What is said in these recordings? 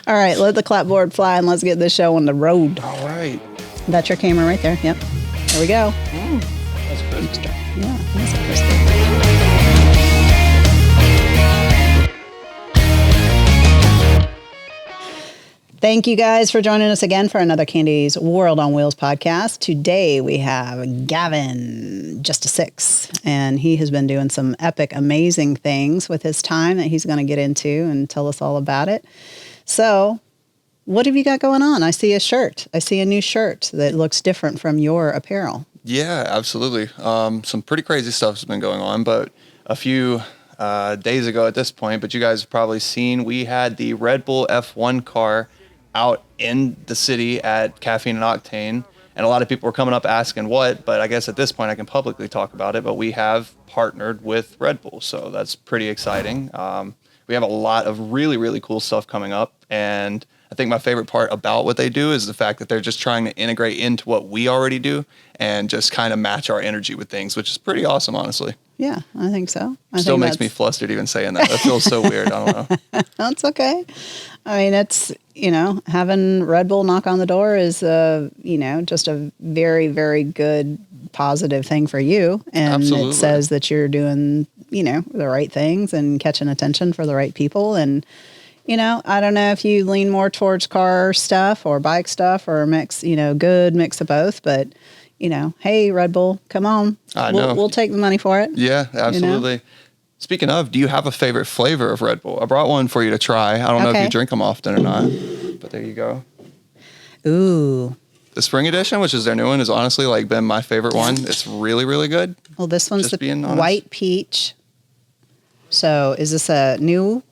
All right, let the clapboard fly and let's get this show on the road. All right. That's your camera right there. Yep. There we go. That's crispy. Yeah, that's a crispy. Thank you guys for joining us again for another Candy's World on Wheels podcast. Today we have Gavin, just a 6, and he has been doing some epic, amazing things with his time that he's going to get into and tell us all about it. So, what have you got going on? I see a shirt. I see a new shirt that looks different from your apparel. Yeah, absolutely. Some pretty crazy stuff has been going on, but a few days ago at this point, but you guys have probably seen, we had the Red Bull F1 car out in the city at Caffeine and Octane, and a lot of people were coming up asking what, but I guess at this point I can publicly talk about it, but we have partnered with Red Bull, so that's pretty exciting. We have a lot of really, really cool stuff coming up, and I think my favorite part about what they do is the fact that they're just trying to integrate into what we already do and just kind of match our energy with things, which is pretty awesome, honestly. Yeah, I think so. Still makes me flustered even saying that. That feels so weird. I don't know. That's okay. I mean, it's, having Red Bull knock on the door is, just a very, very good, positive thing for you. And Absolutely. It says that you're doing, the right things and catching attention for the right people. And, I don't know if you lean more towards car stuff or bike stuff or a mix, good mix of both, but hey, Red Bull, come on. We'll take the money for it. Yeah, absolutely. Speaking of, do you have a favorite flavor of Red Bull? I brought one for you to try. I don't know if you drink them often or not, but there you go. Ooh. The Spring Edition, which is their new one, has honestly been my favorite one. It's really, really good. Well, this one's the white peach. So is this a new?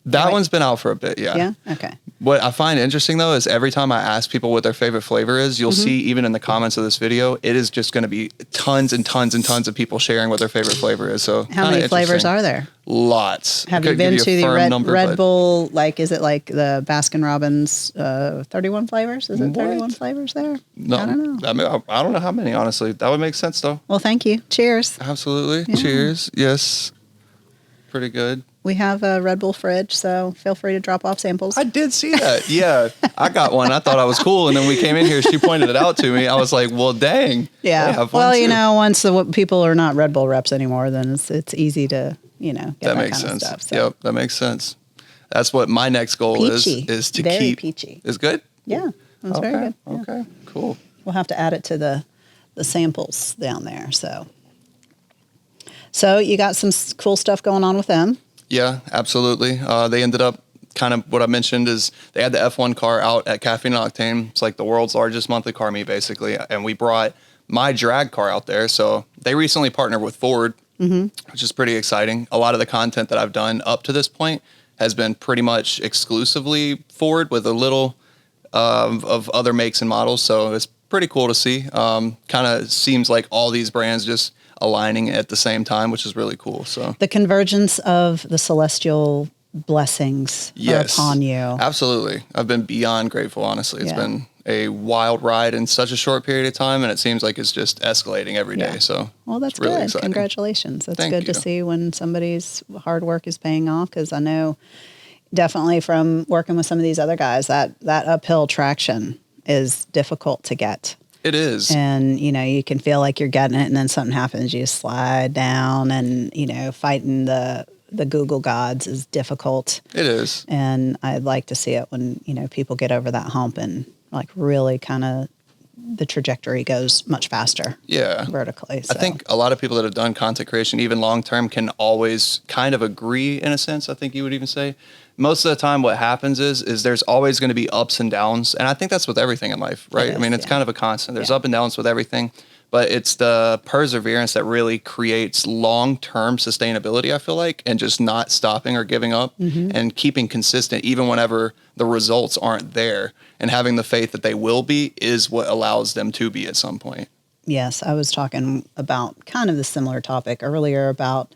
That one's been out for a bit, yeah. Yeah? Okay. What I find interesting, though, is every time I ask people what their favorite flavor is, you'll see, even in the comments of this video, it is just going to be tons and tons and tons of people sharing what their favorite flavor is. So how many flavors are there? Lots. Have you been to the Red Bull, is it like the Baskin Robbins 31 flavors? Is it 31 flavors there? No, I don't know. I don't know how many, honestly. That would make sense, though. Well, thank you. Cheers. Absolutely. Yeah. Cheers. Yes. Pretty good. We have a Red Bull fridge, so feel free to drop off samples. I did see that. Yeah, I got one. I thought I was cool. And then we came in here, she pointed it out to me. I was like, well, dang. Yeah. Well, once the people are not Red Bull reps anymore, then it's easy to, get that makes kind sense. of stuff. So. Yep, that makes sense. That's what my next goal is to very keep. Peachy. Is good? Yeah, that's very good. Yeah. Okay, cool. We'll have to add it to the samples down there. So you got some cool stuff going on with them. Yeah, absolutely. They ended up kind of what I mentioned is they had the F1 car out at Caffeine and Octane. It's like the world's largest monthly car meet, basically. And we brought my drag car out there. So they recently partnered with Ford, which is pretty exciting. A lot of the content that I've done up to this point has been pretty much exclusively Ford with a little of other makes and models. So it's pretty cool to see. Kind of seems like all these brands just aligning at the same time, which is really cool. So the convergence of the celestial blessings are upon you. Absolutely. I've been beyond grateful, honestly. It's been a wild ride in such a short period of time, and it seems like it's just escalating every day. So well, that's really good. Exciting. Congratulations. That's Thank good you. to see when somebody's hard work is paying off, because I know definitely from working with some of these other guys that uphill traction is difficult to get. It is. And, you can feel like you're getting it, and then something happens, you slide down, and, fighting the Google gods is difficult. It is. And I'd like to see it when, people get over that hump and really kind of the trajectory goes much faster. Yeah. Vertically. So. I think a lot of people that have done content creation, even long term, can always kind of agree in a sense, I think you would even say. Most of the time what happens is there's always going to be ups and downs. And I think that's with everything in life, right? I mean, it's kind of a constant. There's up and downs with everything. But it's the perseverance that really creates long-term sustainability, I feel like, and just not stopping or giving up and keeping consistent even whenever the results aren't there. And having the faith that they will be is what allows them to be at some point. Yes, I was talking about kind of the similar topic earlier about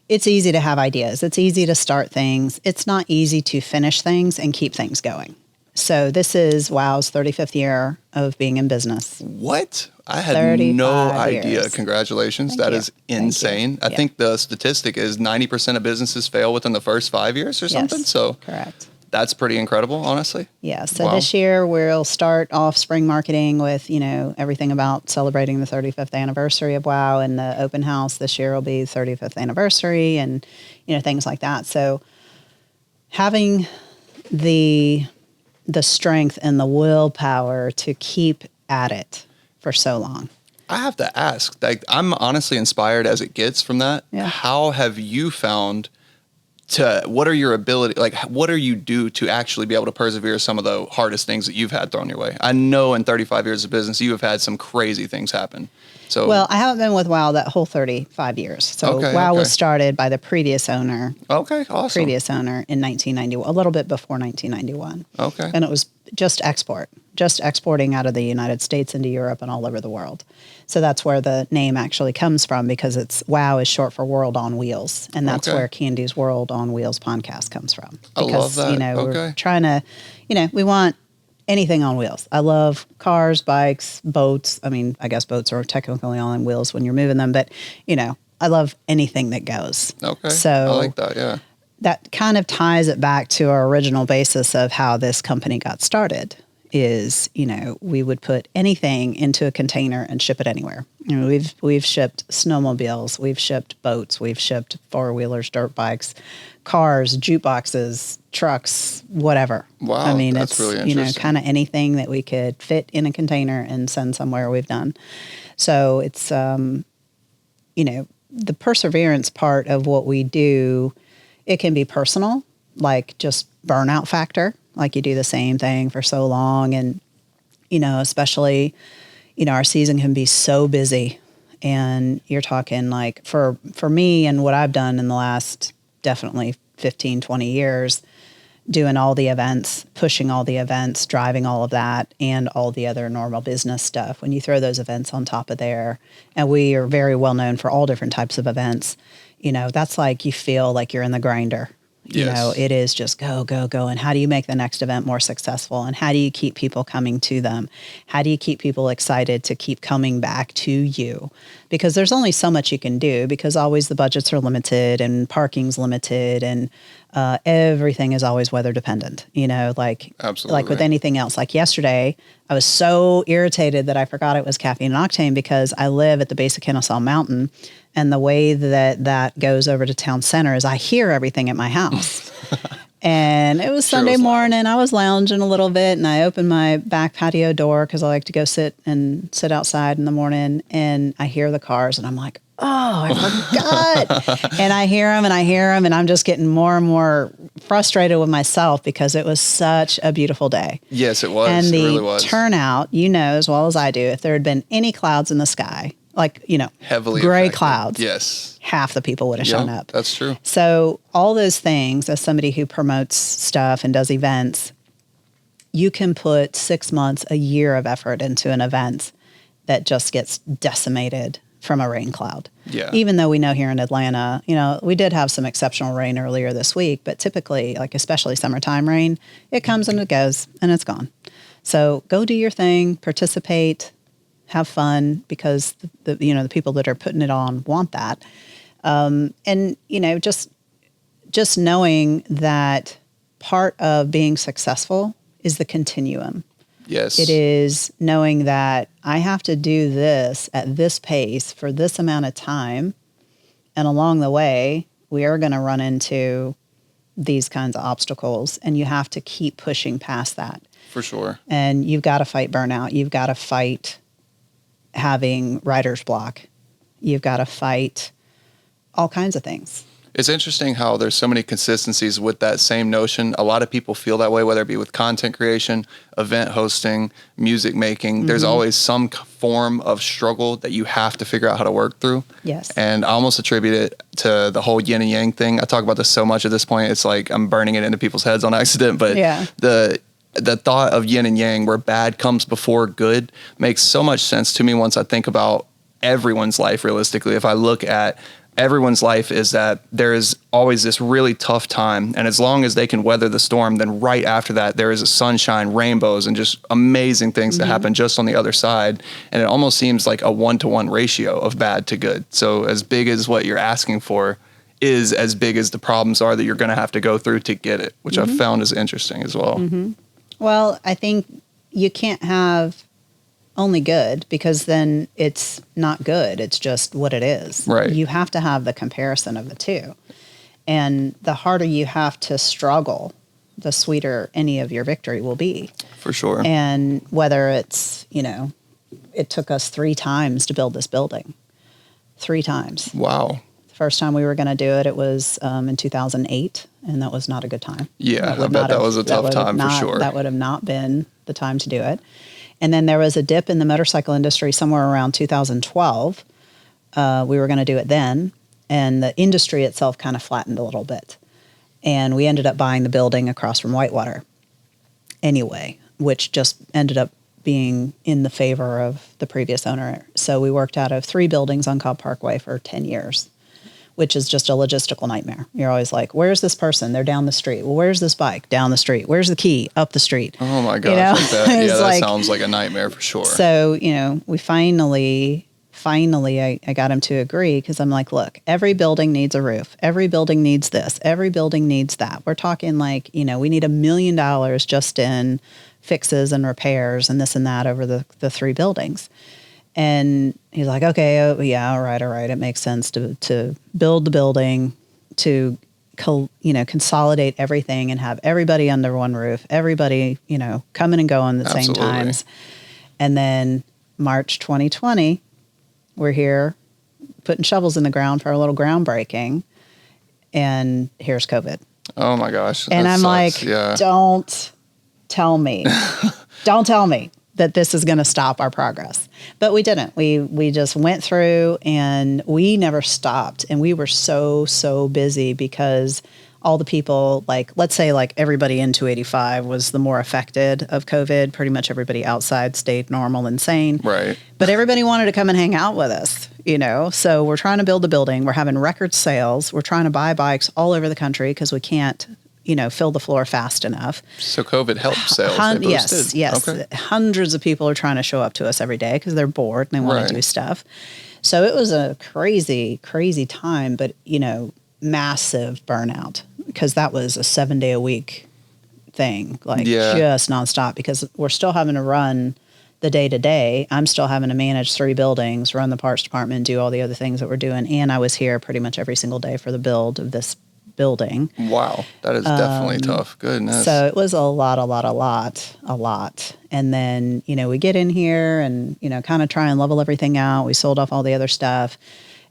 it's easy to have ideas. It's easy to start things. It's not easy to finish things and keep things going. So this is WOW's 35th year of being in business. What? I had no idea. Years. Congratulations. That is insane. I think the statistic is 90% of businesses fail within the first 5 years or something. So correct. That's pretty incredible, honestly. Yeah. So Wow. this year we'll start off spring marketing with, everything about celebrating the 35th anniversary of WOW, and the open house this year will be 35th anniversary and, things like that. So having the strength and the willpower to keep at it for so long. I have to ask, like, I'm honestly inspired as it gets from that. Yeah. How have you found what are your ability, like, what are you do to actually be able to persevere some of the hardest things that you've had thrown your way? I know in 35 years of business, you have had some crazy things happen. So, well, I haven't been with WOW that whole 35 years. So WOW was started by the previous owner. Okay, awesome. Previous owner in 1991, a little bit before 1991. Okay. And it was just exporting out of the United States into Europe and all over the world. So that's where the name actually comes from, because WOW is short for World on Wheels. And that's where Candy's World on Wheels podcast comes from. Because, I love that. We're trying to, we want anything on wheels. I love cars, bikes, boats. I mean, I guess boats are technically on wheels when you're moving them, but, I love anything that goes. Okay. So I like that, yeah. That kind of ties it back to our original basis of how this company got started. Is, we would put anything into a container and ship it anywhere. We've shipped snowmobiles, we've shipped boats, we've shipped four-wheelers, dirt bikes, cars, jukeboxes, trucks, whatever. Wow, I mean, that's it's, really interesting. kind of anything that we could fit in a container and send somewhere we've done. So it's, the perseverance part of what we do, it can be personal, like just burnout factor. Like you do the same thing for so long, and, especially, our season can be so busy, and you're talking like for me and what I've done in the last definitely 15, 20 years, doing all the events, pushing all the events, driving all of that, and all the other normal business stuff. When you throw those events on top of there, and we are very well known for all different types of events, that's like you feel like you're in the grinder. Yes. It is just go, go, go. And how do you make the next event more successful? And how do you keep people coming to them? How do you keep people excited to keep coming back to you? Because there's only so much you can do, because always the budgets are limited and parking's limited, and everything is always weather dependent, like, Absolutely. like with anything else. Like yesterday, I was so irritated that I forgot it was Caffeine and Octane, because I live at the base of Kennesaw Mountain. And the way that goes over to town center is I hear everything at my house. And it was Sunday morning. I was lounging a little bit, and I opened my back patio door because I like to go sit outside in the morning. And I hear the cars, and I'm like, oh, I forgot. And I hear them, and I'm just getting more and more frustrated with myself, because it was such a beautiful day. Yes, it was. And it the really was. turnout, as well as I do, if there had been any clouds in the sky, like, heavily gray affected. clouds. Yes. Half the people would have shown up. That's true. So all those things, as somebody who promotes stuff and does events, you can put 6 months, a year of effort into an event that just gets decimated from a rain cloud. Yeah. Even though we know here in Atlanta, we did have some exceptional rain earlier this week, but typically, like especially summertime rain, it comes and it goes and it's gone. So go do your thing, participate, have fun, because the people that are putting it on want that. And just knowing that part of being successful is the continuum. Yes. It is knowing that I have to do this at this pace for this amount of time. And along the way, we are going to run into these kinds of obstacles, and you have to keep pushing past that. For sure. And you've got to fight burnout. You've got to fight having writer's block. You've got to fight all kinds of things. It's interesting how there's so many consistencies with that same notion. A lot of people feel that way, whether it be with content creation, event hosting, music making. There's always some form of struggle that you have to figure out how to work through. Yes. And I almost attribute it to the whole yin and yang thing. I talk about this so much at this point. It's like I'm burning it into people's heads on accident. But the thought of yin and yang, where bad comes before good, makes so much sense to me once I think about everyone's life realistically. If I look at everyone's life, is that there is always this really tough time. And as long as they can weather the storm, then right after that, there is a sunshine, rainbows, and just amazing things that happen just on the other side. And it almost seems like a 1-to-1 ratio of bad to good. So as big as what you're asking for, is as big as the problems are that you're going to have to go through to get it, which I've found is interesting as well. Well, I think you can't have only good, because then it's not good. It's just what it is. Right. You have to have the comparison of the two. And the harder you have to struggle, the sweeter any of your victory will be. For sure. And whether it's, it took us 3 times to build this building. 3 times. Wow. The first time we were going to do it, it was in 2008, and that was not a good time. Yeah, I bet that was a tough time for sure. That would have not been the time to do it. And then there was a dip in the motorcycle industry somewhere around 2012. We were going to do it then, and the industry itself kind of flattened a little bit. And we ended up buying the building across from Whitewater anyway, which just ended up being in the favor of the previous owner. So we worked out of 3 buildings on Cobb Parkway for 10 years, which is just a logistical nightmare. You're always like, where's this person? They're down the street. Well, where's this bike? Down the street. Where's the key? Up the street. Oh my gosh. Like that. Yeah, that sounds like a nightmare for sure. So, we finally, I got him to agree, because I'm like, look, every building needs a roof. Every building needs this. Every building needs that. We're talking like, we need $1 million just in fixes and repairs and this and that over the 3 buildings. And he's like, okay, oh, yeah, all right. It makes sense to build the building, to consolidate everything and have everybody under one roof, everybody, coming and going at the same times. And then March 2020, we're here putting shovels in the ground for our little groundbreaking, and here's COVID. Oh my gosh. And I'm like, don't tell me that this is going to stop our progress. But we didn't. We just went through, and we never stopped. And we were so busy, because all the people, like, let's say like everybody in 285 was the more affected of COVID. Pretty much everybody outside stayed normal and sane. Right. But everybody wanted to come and hang out with us, So we're trying to build the building. We're having record sales. We're trying to buy bikes all over the country, because we can't fill the floor fast enough. So COVID helped sales. Yes. Okay. Hundreds of people are trying to show up to us every day because they're bored and they want to do stuff. So it was a crazy, crazy time, but, massive burnout, because that was a 7-day-a-week thing, just nonstop, because we're still having to run the day-to-day. I'm still having to manage 3 buildings, run the parts department, do all the other things that we're doing. And I was here pretty much every single day for the build of this building. Wow. That is definitely tough. Goodness. So it was a lot. And then, we get in here and, kind of try and level everything out. We sold off all the other stuff.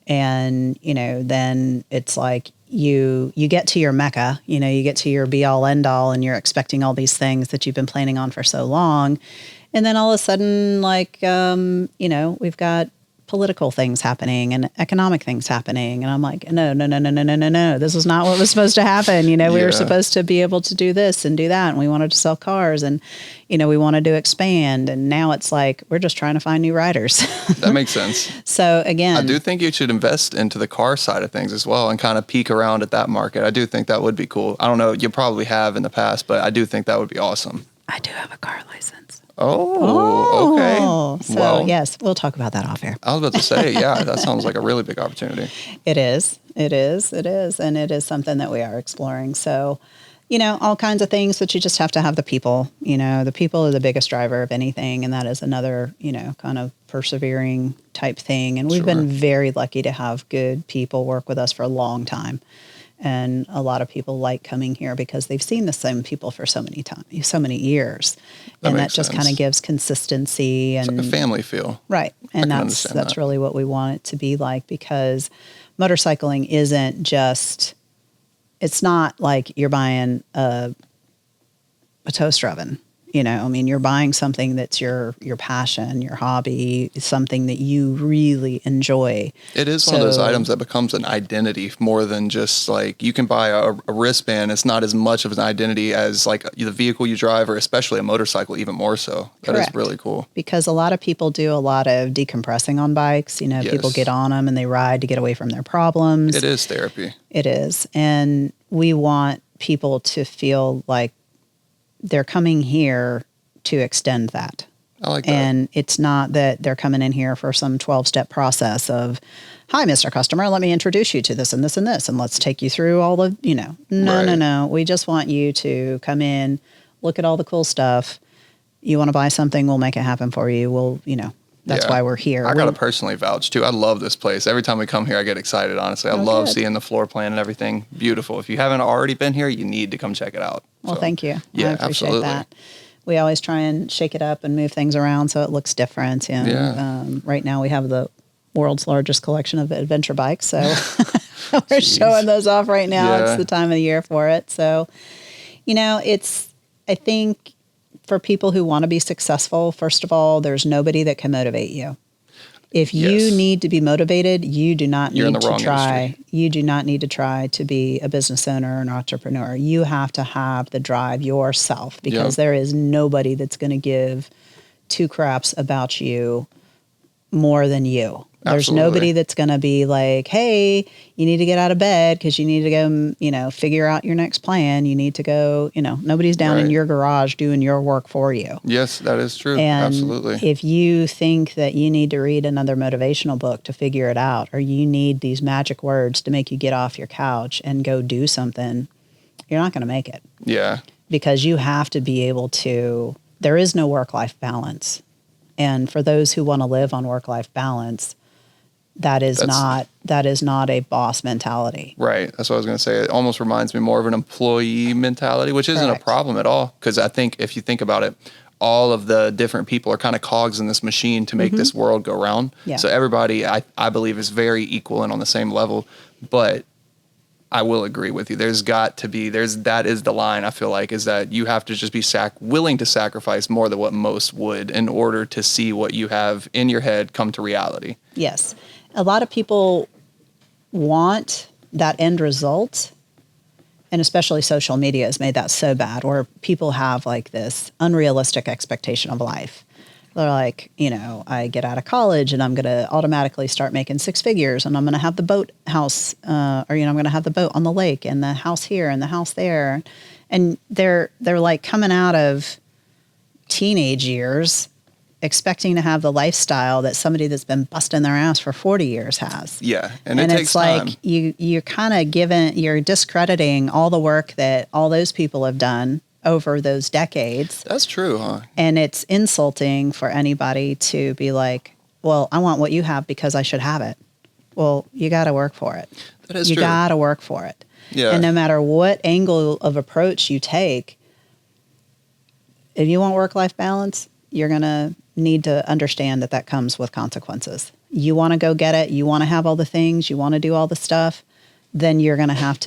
And, then it's like you get to your Mecca, you get to your be all end all, and you're expecting all these things that you've been planning on for so long. And then all of a sudden, we've got political things happening and economic things happening. And I'm like, no. This is not what was supposed to happen. We were supposed to be able to do this and do that. And we wanted to sell cars, and, we wanted to expand. And now it's like, we're just trying to find new riders. That makes sense. So again, I do think you should invest into the car side of things as well, and kind of peek around at that market. I do think that would be cool. I don't know. You probably have in the past, but I do think that would be awesome. I do have a car license. Oh, okay. So, yes, we'll talk about that off air. I was about to say, that sounds like a really big opportunity. It is. And it is something that we are exploring. So, all kinds of things, but you just have to have the people. The people are the biggest driver of anything. And that is another, kind of persevering type thing. And we've been very lucky to have good people work with us for a long time. And a lot of people like coming here because they've seen the same people for so many years. And that just kind of gives consistency. And it's like a family feel. Right. And that's really what we want it to be like, because motorcycling isn't just, it's not like you're buying a toaster oven. You're buying something that's your passion, your hobby, something that you really enjoy. It is one of those items that becomes an identity more than just like, you can buy a wristband. It's not as much of an identity as like the vehicle you drive, or especially a motorcycle, even more so. That is really cool. Because a lot of people do a lot of decompressing on bikes. People get on them and they ride to get away from their problems. It is therapy. It is. And we want people to feel like they're coming here to extend that. I like that. And it's not that they're coming in here for some 12-step process of, hi, Mr. Customer, let me introduce you to this and this and this, and let's take you through all the, no. We just want you to come in, look at all the cool stuff. You want to buy something, we'll make it happen for you. We'll, that's why we're here. I got to personally vouch too. I love this place. Every time we come here, I get excited, honestly. I love seeing the floor plan and everything. Beautiful. If you haven't already been here, you need to come check it out. Well, thank you. Yeah, I appreciate absolutely. that. We always try and shake it up and move things around so it looks different. And right now we have the world's largest collection of adventure bikes. So we're showing those off right now. Yeah. It's the time of the year for it. So, I think for people who want to be successful, first of all, there's nobody that can motivate you. If you need to be motivated, you do not need to try. Industry. You do not need to try to be a business owner or an entrepreneur. You have to have the drive yourself because there is nobody that's going to give two craps about you more than you. There's nobody that's going to be like, hey, you need to get out of bed because you need to go, figure out your next plan. You need to go, nobody's down in your garage doing your work for you. Yes, that is true. And absolutely. If you think that you need to read another motivational book to figure it out, or you need these magic words to make you get off your couch and go do something, you're not going to make it. Yeah. Because you have to be able to, there is no work-life balance. And for those who want to live on work-life balance, that is not a boss mentality. Right. That's what I was going to say. It almost reminds me more of an employee mentality, which isn't a problem at all. Because I think if you think about it, all of the different people are kind of cogs in this machine to make this world go round. Yeah. So everybody, I believe, is very equal and on the same level. But I will agree with you. There's got to be, that is the line, I feel like, is that you have to just be willing to sacrifice more than what most would in order to see what you have in your head come to reality. Yes. A lot of people want that end result, and especially social media has made that so bad, where people have like this unrealistic expectation of life. They're like, I get out of college and I'm going to automatically start making six figures, and I'm going to have the boat house, I'm going to have the boat on the lake and the house here and the house there. And they're like coming out of teenage years expecting to have the lifestyle that somebody that's been busting their ass for 40 years has. Yeah. And it takes time. Like you're kind of you're discrediting all the work that all those people have done over those decades. That's true, huh? And it's insulting for anybody to be like, well, I want what you have because I should have it. Well, you got to work for it. That is true. You got to work for it. Yeah. And no matter what angle of approach you take, if you want work-life balance, you're going to need to understand that comes with consequences. You want to go get it. You want to have all the things. You want to do all the stuff. Then you're going to have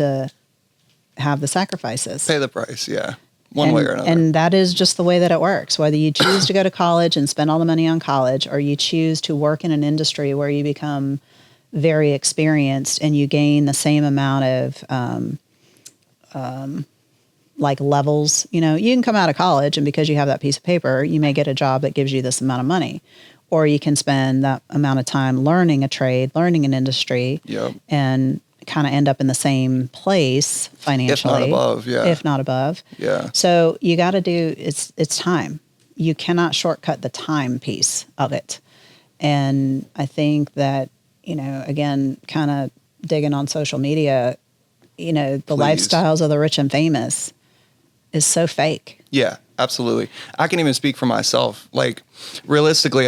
the sacrifices. Pay the price, yeah. One way or another. And that is just the way that it works. Whether you choose to go to college and spend all the money on college, or you choose to work in an industry where you become very experienced and you gain the same amount of like levels, you can come out of college and because you have that piece of paper, you may get a job that gives you this amount of money, or you can spend that amount of time learning a trade, learning an industry, and kind of end up in the same place financially. If not above, yeah. If not above. Yeah. So you got to it's time. You cannot shortcut the time piece of it. And I think that, again, kind of digging on social media, the lifestyles of the rich and famous is so fake. Yeah, absolutely. I can even speak for myself. Like, realistically,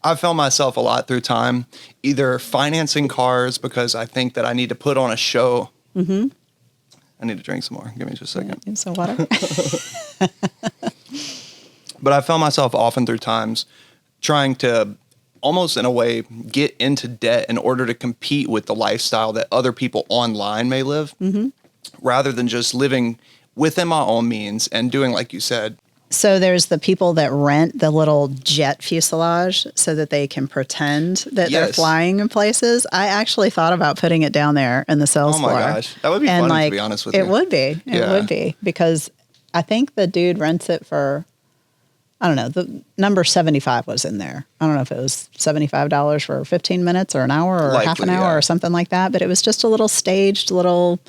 I've found myself a lot through time, either financing cars because I think that I need to put on a show. Mm-hmm. I need to drink some more. Give me just a second. Need some water. But I found myself often through times trying to almost in a way get into debt in order to compete with the lifestyle that other people online may live, rather than just living within my own means and doing, like you said. So there's the people that rent the little jet fuselage so that they can pretend that they're flying in places. I actually thought about putting it down there in the sales floor. Oh my gosh. That would be funny, to be honest with you. It would be. It would be. Because I think the dude rents it for, I don't know, the number 75 was in there. I don't know if it was $75 for 15 minutes or an hour or half an hour or something like that. But it was just a little staged little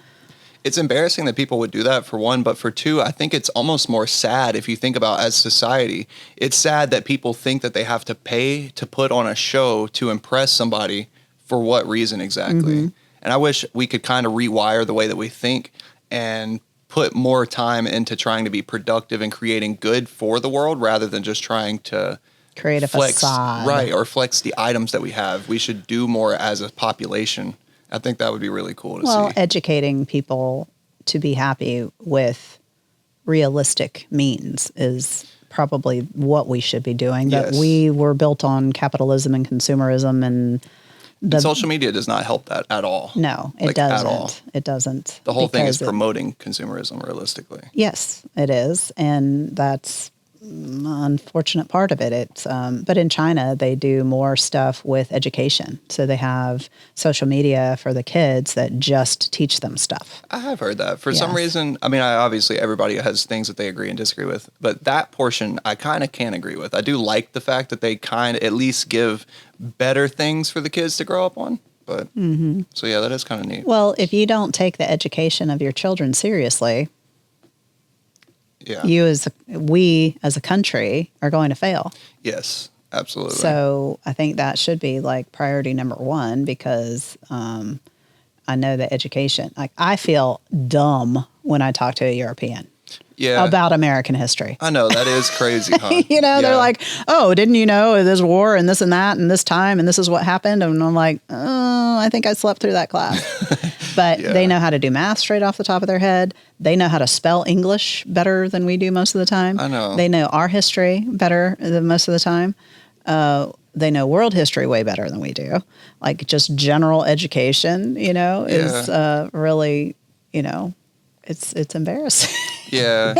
It's embarrassing that people would do that, for one, but for two, I think it's almost more sad if you think about as society. It's sad that people think that they have to pay to put on a show to impress somebody. For what reason exactly? Mm-hmm. And I wish we could kind of rewire the way that we think and put more time into trying to be productive and creating good for the world rather than just trying to create a flex, facade. right, or flex the items that we have. We should do more as a population. I think that would be really cool to see. Educating people to be happy with realistic means is probably what we should be doing. But we were built on capitalism and consumerism, and social media does not help that at all. No, it doesn't. At all. It doesn't. The whole thing is promoting consumerism realistically. Yes, it is. And that's an unfortunate part of it. But in China, they do more stuff with education. So they have social media for the kids that just teach them stuff. I have heard that. For some reason, I mean, obviously everybody has things that they agree and disagree with, but that portion I kind of can agree with. I do like the fact that they kind of at least give better things for the kids to grow up on. But so yeah, that is kind of neat. Well, if you don't take the education of your children seriously, we as a country are going to fail. Yes, absolutely. So I think that should be like priority number one, because I know that education, like I feel dumb when I talk to a European about American history. I know, that is crazy, huh? They're like, oh, didn't you know there's war and this and that and this time and this is what happened? And I'm like, oh, I think I slept through that class. But they know how to do math straight off the top of their head. They know how to spell English better than we do most of the time. I know. They know our history better than most of the time. They know world history way better than we do. Like just general education, is really, it's embarrassing. Yeah.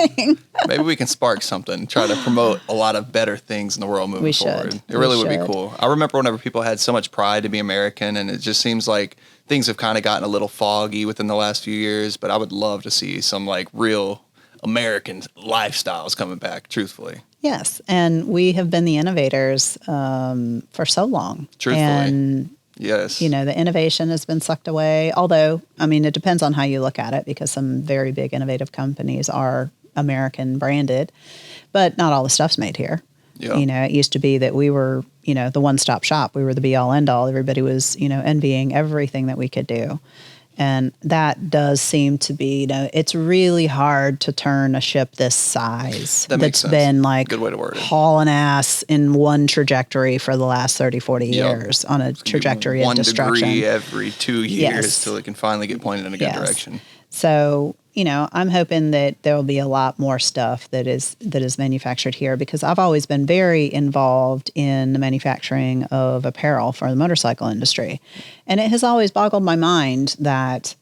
Maybe we can spark something, try to promote a lot of better things in the world moving forward. It really would be cool. I remember whenever people had so much pride to be American, and it just seems like things have kind of gotten a little foggy within the last few years, but I would love to see some like real American lifestyles coming back, truthfully. Yes. And we have been the innovators for so long. Truthfully. And yes. The innovation has been sucked away. Although, I mean, it depends on how you look at it, because some very big innovative companies are American branded, but not all the stuff's made here. Yeah. It used to be that we were, the one-stop shop. We were the be-all, end-all. Everybody was, envying everything that we could do. And that does seem to be, it's really hard to turn a ship this size that's been like good way to word it. Hauling ass in one trajectory for the last 30, 40 years on a trajectory of destruction. 1 degree every 2 years till it can finally get pointed in a good direction. So, I'm hoping that there will be a lot more stuff that is manufactured here, because I've always been very involved in the manufacturing of apparel for the motorcycle industry. And it has always boggled my mind that,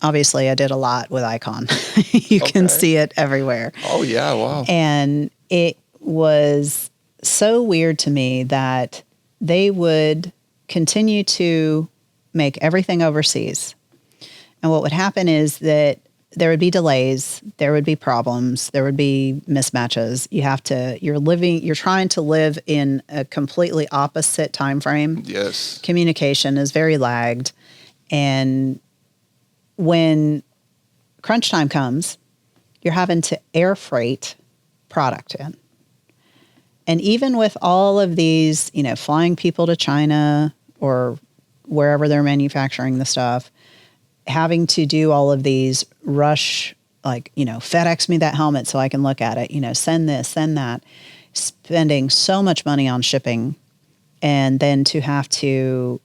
obviously I did a lot with Icon. You can see it everywhere. Oh, yeah. Wow. And it was so weird to me that they would continue to make everything overseas. And what would happen is that there would be delays, there would be problems, there would be mismatches. You're trying to live in a completely opposite time frame. Yes. Communication is very lagged. And when crunch time comes, you're having to air freight product in. And even with all of these, flying people to China or wherever they're manufacturing the stuff, having to do all of these rush, like, FedEx me that helmet so I can look at it, send this, send that, spending so much money on shipping, and then to have to,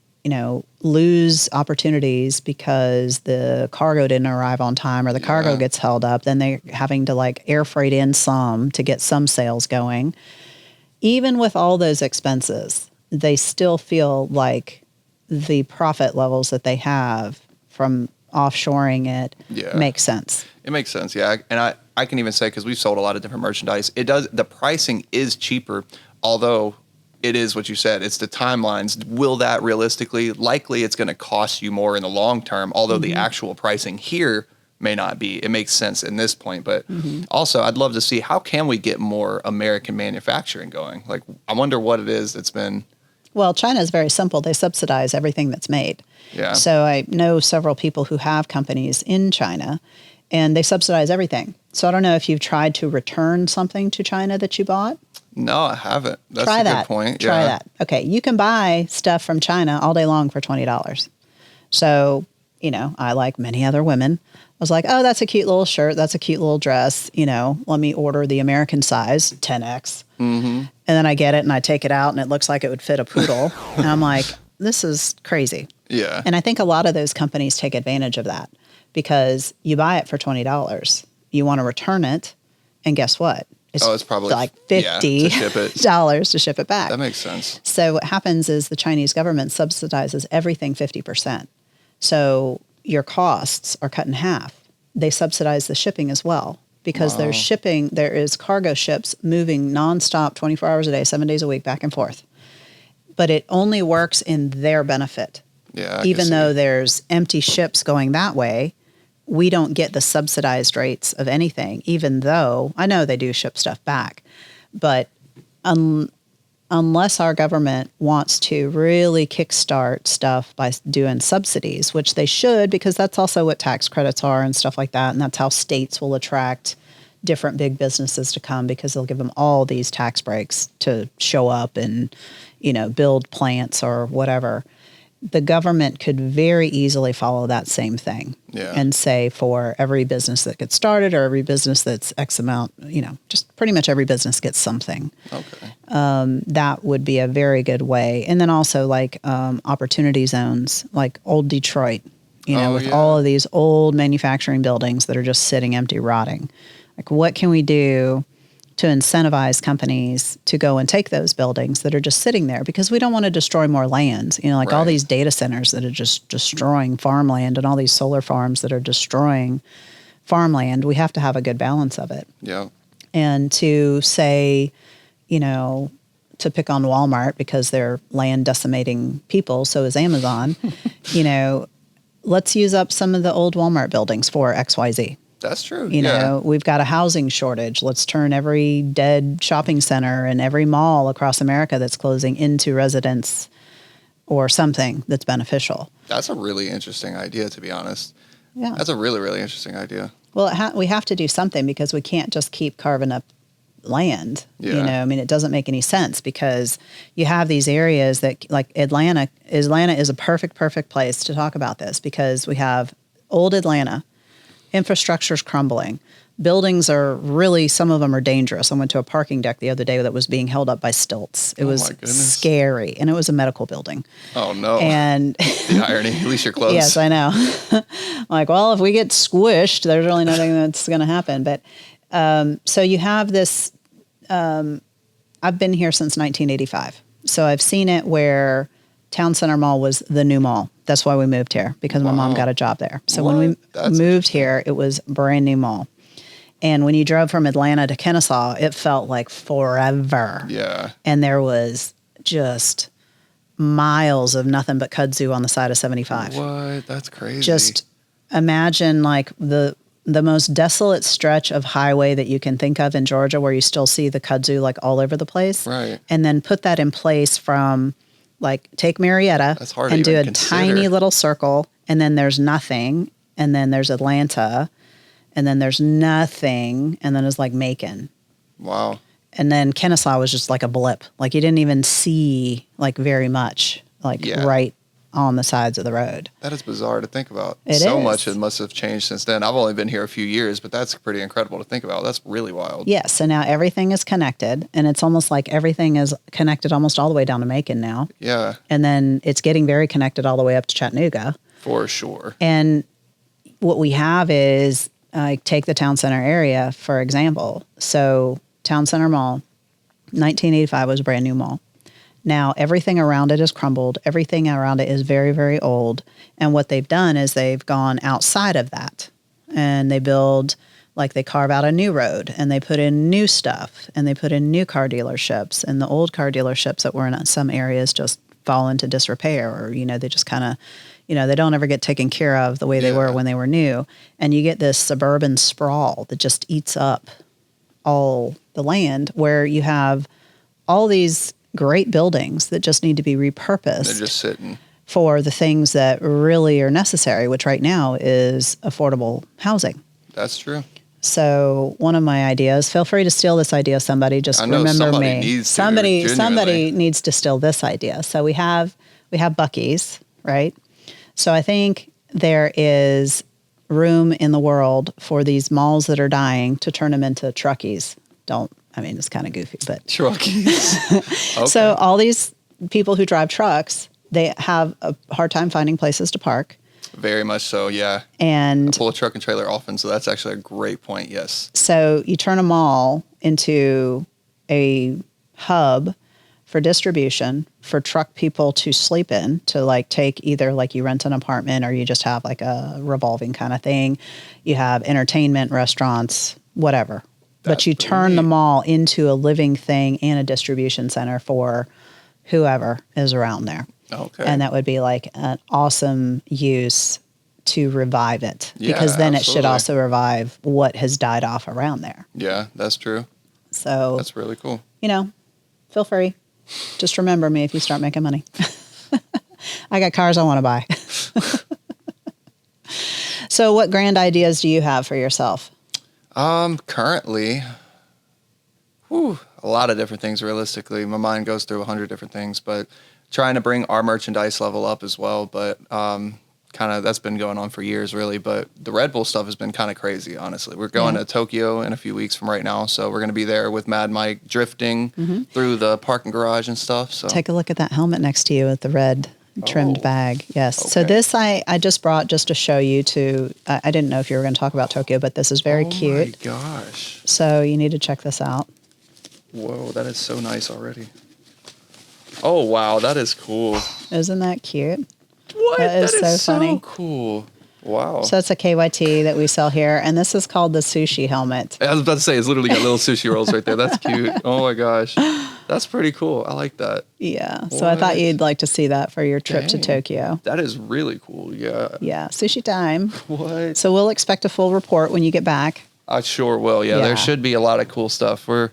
lose opportunities because the cargo didn't arrive on time or the cargo gets held up. Then they're having to like air freight in some to get some sales going. Even with all those expenses, they still feel like the profit levels that they have from offshoring it makes sense. It makes sense, yeah. And I can even say, because we've sold a lot of different merchandise, the pricing is cheaper, although it is what you said. It's the timelines. Will that realistically, likely it's going to cost you more in the long term, although the actual pricing here may not be. It makes sense in this point. But also, I'd love to see, how can we get more American manufacturing going? Like, I wonder what it is that's been... Well, China is very simple. They subsidize everything that's made. Yeah. So I know several people who have companies in China, and they subsidize everything. So I don't know if you've tried to return something to China that you bought. No, I haven't. That's Try a that. good point. Try Yeah. that. Okay, you can buy stuff from China all day long for $20. So, I, like many other women, was like, oh, that's a cute little shirt. That's a cute little dress. Let me order the American size, 10X. Mm-hmm. And then I get it and I take it out and it looks like it would fit a poodle. And I'm like, this is crazy. Yeah. And I think a lot of those companies take advantage of that because you buy it for $20. You want to return it. And guess what? It's probably like $50 to ship it back. That makes sense. So what happens is the Chinese government subsidizes everything 50%. So your costs are cut in half. They subsidize the shipping as well because there's shipping. There is cargo ships moving nonstop, 24 hours a day, 7 days a week, back and forth. But it only works in their benefit. Yeah. Even though there's empty ships going that way, we don't get the subsidized rates of anything, even though I know they do ship stuff back. But unless our government wants to really kickstart stuff by doing subsidies, which they should, because that's also what tax credits are and stuff like that. And that's how states will attract different big businesses to come because they'll give them all these tax breaks to show up and, build plants or whatever. The government could very easily follow that same thing and say for every business that gets started or every business that's X amount, just pretty much every business gets something. Okay. That would be a very good way. And then also like opportunity zones, like old Detroit, with all of these old manufacturing buildings that are just sitting empty, rotting. Like what can we do to incentivize companies to go and take those buildings that are just sitting there because we don't want to destroy more land, all these data centers that are just destroying farmland and all these solar farms that are destroying farmland. We have to have a good balance of it. Yeah. And to say, to pick on Walmart because they're land decimating people, so is Amazon, let's use up some of the old Walmart buildings for XYZ. That's true. We've got a housing shortage. Let's turn every dead shopping center and every mall across America that's closing into residence or something that's beneficial. That's a really interesting idea, to be honest. Yeah. That's a really, really interesting idea. Well, we have to do something because we can't just keep carving up land. Yeah. It doesn't make any sense because you have these areas that like Atlanta is a perfect place to talk about this because we have old Atlanta. Infrastructure's crumbling. Buildings are really, some of them are dangerous. I went to a parking deck the other day that was being held up by stilts. It was scary. And it was a medical building. Oh, no. And the irony, at least you're close. Yes, I know. Like, well, if we get squished, there's really nothing that's going to happen. But so you have this, I've been here since 1985. So I've seen it where Town Center Mall was the new mall. That's why we moved here, because my mom got a job there. So when we moved here, it was a brand new mall. And when you drove from Atlanta to Kennesaw, it felt like forever. Yeah. And there was just miles of nothing but kudzu on the side of 75. What? That's crazy. Just imagine like the most desolate stretch of highway that you can think of in Georgia where you still see the kudzu like all over the place. Right. And then put that in place from like take Marietta and do a tiny little circle, and then there's nothing, and then there's Atlanta, and then there's nothing, and then it's like Macon. Wow. And then Kennesaw was just like a blip. Like you didn't even see like very much, right on the sides of the road. That is bizarre to think about. So much it must have changed since then. I've only been here a few years, but that's pretty incredible to think about. That's really wild. Yes. So now everything is connected, and it's almost like everything is connected almost all the way down to Macon now. Yeah. And then it's getting very connected all the way up to Chattanooga. For sure. And what we have is take the Town Center area, for example. So Town Center Mall, 1985 was a brand new mall. Now, everything around it is crumbled. Everything around it is very, very old. And what they've done is they've gone outside of that. And they build, like they carve out a new road. And they put in new stuff. And they put in new car dealerships. And the old car dealerships that were in some areas just fall into disrepair. Or, they just kind of, they don't ever get taken care of the way they were when they were new. And you get this suburban sprawl that just eats up all the land where you have all these great buildings that just need to be repurposed. They're just sitting. for the things that really are necessary, which right now is affordable housing. That's true. So one of my ideas, feel free to steal this idea, somebody, just remember me. Somebody needs to steal this idea. So we have Buc-ee's, right? So I think there is room in the world for these malls that are dying to turn them into truckies. It's kind of goofy, but truckies. Okay. So all these people who drive trucks, they have a hard time finding places to park. Very much so, yeah. And I pull a truck and trailer often, so that's actually a great point, yes. So you turn a mall into a hub for distribution for truck people to sleep in, to like take either like you rent an apartment or you just have like a revolving kind of thing. You have entertainment, restaurants, whatever. But you turn the mall into a living thing and a distribution center for whoever is around there. Okay. And that would be like an awesome use to revive it, because then it should also revive what has died off around there. Yeah, that's true. So that's really cool. Feel free. Just remember me if you start making money. I got cars I want to buy. So what grand ideas do you have for yourself? Currently, a lot of different things. Realistically, my mind goes through 100 different things, but trying to bring our merchandise level up as well. But kind of that's been going on for years, really. But the Red Bull stuff has been kind of crazy, honestly. We're going to Tokyo in a few weeks from right now, so we're going to be there with Mad Mike drifting through the parking garage and stuff. So take a look at that helmet next to you with the red trimmed bag. Yes. Okay. So this I just brought just to show you to, I didn't know if you were going to talk about Tokyo, but this is very cute. Oh my gosh. So you need to check this out. Whoa, that is so nice already. Oh, wow, that is cool. Isn't that cute? What? That is so funny. Cool. Wow. So it's a KYT that we sell here, and this is called the sushi helmet. I was about to say, it's literally got little sushi rolls right there. That's cute. Oh my gosh. That's pretty cool. I like that. Yeah. What? So I thought you'd like to see that for your trip to Tokyo. That is really cool. Yeah. Yeah. Sushi time. What? So we'll expect a full report when you get back. I sure will. Yeah. There should be a lot of cool stuff. We're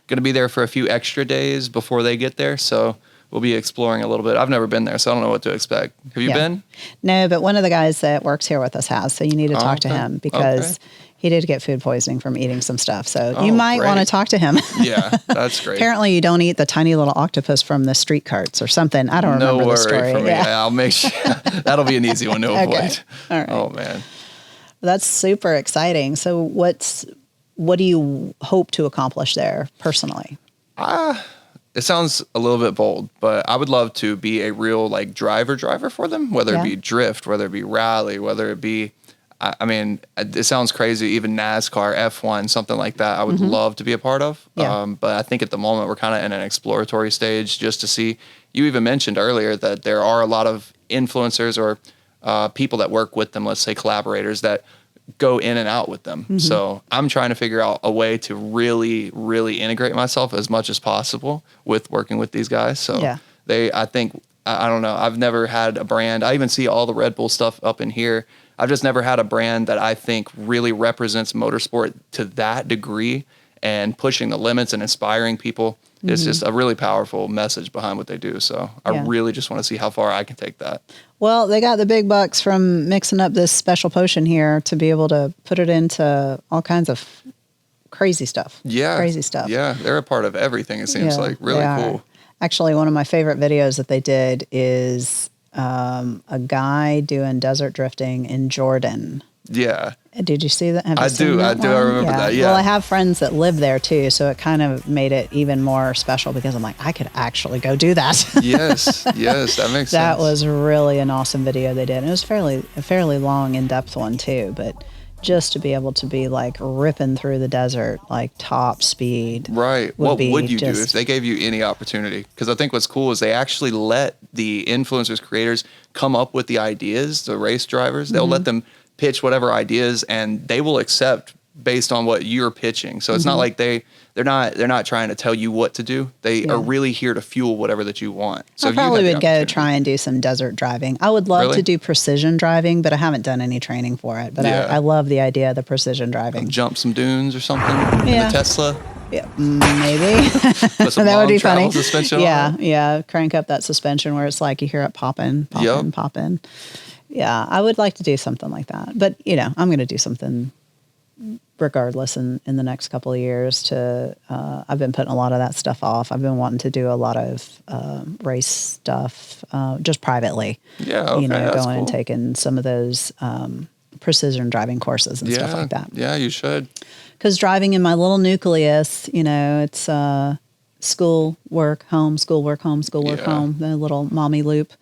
going to be there for a few extra days before they get there. So we'll be exploring a little bit. I've never been there, so I don't know what to expect. Have you been? No, but one of the guys that works here with us has, so you need to talk to him because he did get food poisoning from eating some stuff. So you might want to talk to him. Yeah, that's great. Apparently you don't eat the tiny little octopus from the street carts or something. I don't remember the story. For me. Yeah, I'll make sure. That'll be an easy one to avoid. All right. Oh, man. That's super exciting. So what do you hope to accomplish there personally? It sounds a little bit bold, but I would love to be a real like driver for them, whether it be drift, whether it be rally, whether it be, I mean, it sounds crazy, even NASCAR, F1, something like that. I would love to be a part of. Yeah. But I think at the moment we're kind of in an exploratory stage just to see. You even mentioned earlier that there are a lot of influencers or people that work with them, let's say collaborators that go in and out with them. So I'm trying to figure out a way to really, really integrate myself as much as possible with working with these guys. So I think, I don't know, I've never had a brand. I even see all the Red Bull stuff up in here. I've just never had a brand that I think really represents motorsport to that degree and pushing the limits and inspiring people. It's just a really powerful message behind what they do. So I really just want to see how far I can take that. Well, they got the big bucks from mixing up this special potion here to be able to put it into all kinds of crazy stuff. Yeah. Crazy stuff. Yeah. They're a part of everything, it seems like. Really cool. Actually, one of my favorite videos that they did is a guy doing desert drifting in Jordan. Yeah. Did you see that? Have you I seen do. that I do. one? I remember that. Yeah. Well, I have friends that live there too, so it kind of made it even more special because I'm like, I could actually go do that. Yes. Yes. That makes sense. That was really an awesome video they did. And it was a fairly long, in-depth one too, but just to be able to be like ripping through the desert, like top speed. Right. What would you do if they gave you any opportunity? Because I think what's cool is they actually let the influencers, creators come up with the ideas, the race drivers. They'll let them pitch whatever ideas and they will accept based on what you're pitching. So it's not like they're not trying to tell you what to do. They are really here to fuel whatever that you want. So I probably would go try and do some desert driving. I would love to do precision driving, but I haven't done any training for it. But I love the idea of the precision driving. Jump some dunes or something in the Tesla. Yeah, maybe. Put some That would long be travel funny. suspension on Yeah, it. yeah. Crank up that suspension where it's like you hear it popping, popping, Yep. popping. Yeah, I would like to do something like that. But, I'm going to do something regardless in the next couple of years I've been putting a lot of that stuff off. I've been wanting to do a lot of race stuff just privately. Yeah, okay, that's Going and cool. taking some of those precision driving courses and stuff Yeah, like that. yeah, you should. Because driving in my little nucleus, it's school, work, home, school, work, home, school, work, Yeah. home, the little mommy loop.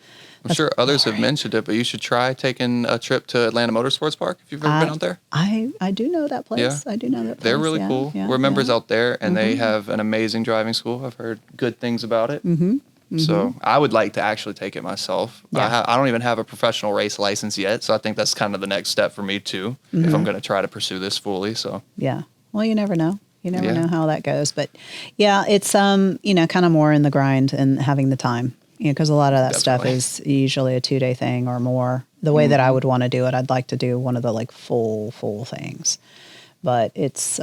I'm sure others have mentioned it, but you should try taking a trip to Atlanta Motorsports Park if you've ever been out there. I do know that place. Yeah. I do know that place. They're really Yeah, cool. yeah, We're members yeah. out there, and they have an amazing driving school. I've heard good things about it. Mm-hmm. So I would like to actually take it myself. Yeah. I don't even have a professional race license yet, so I think that's kind of the next step for me too, if I'm going to try to pursue this fully. So Yeah. Well, you never know. You never Yeah. know how that goes. But yeah, it's kind of more in the grind and having the time. Because a lot of that stuff Definitely. is usually a 2-day thing or more. The way that I would want to do it, I'd like to do one of the like full things. But it's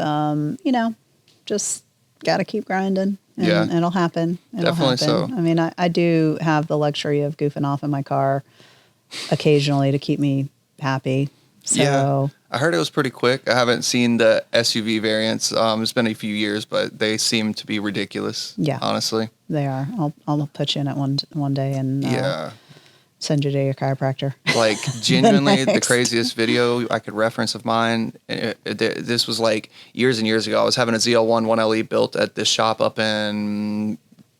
just got to keep grinding. And Yeah. it'll happen. It'll Definitely happen. so. I mean, I do have the luxury of goofing off in my car occasionally to keep me happy. So Yeah. I heard it was pretty quick. I haven't seen the SUV variants. It's been a few years, but they seem to be ridiculous. Yeah. Honestly. they are. I'll put you in it one day and Yeah. send you to your chiropractor. Like genuinely the next. craziest video I could reference of mine. This was like years and years ago. I was having a ZL1 1LE built at this shop up in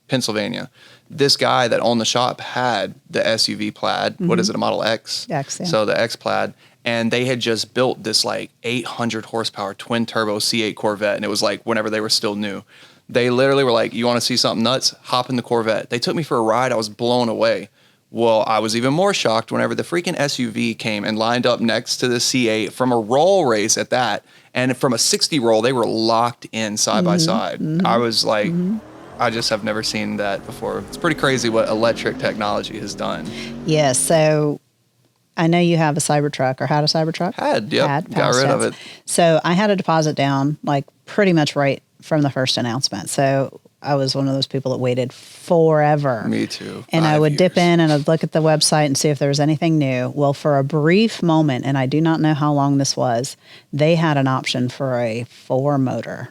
Pennsylvania. This guy that owned the shop had the SUV Plaid. What is it, a Model X? X, yeah. So the X Plaid. And they had just built this like 800 horsepower twin turbo C8 Corvette. And it was like whenever they were still new. They literally were like, you want to see something nuts? Hop in the Corvette. They took me for a ride. I was blown away. Well, I was even more shocked whenever the freaking SUV came and lined up next to the C8 from a roll race at that. And from a 60 roll, they were locked in side by side. I was like, I just have never seen that before. It's pretty crazy what electric technology has done. Yeah. So I know you have a Cybertruck or had a Cybertruck. Got rid of it. So I had a deposit down like pretty much right from the first announcement. So I was one of those people that waited forever. Me too. And I 5 would dip years. in and I'd look at the website and see if there was anything new. Well, for a brief moment, and I do not know how long this was, they had an option for a 4-motor.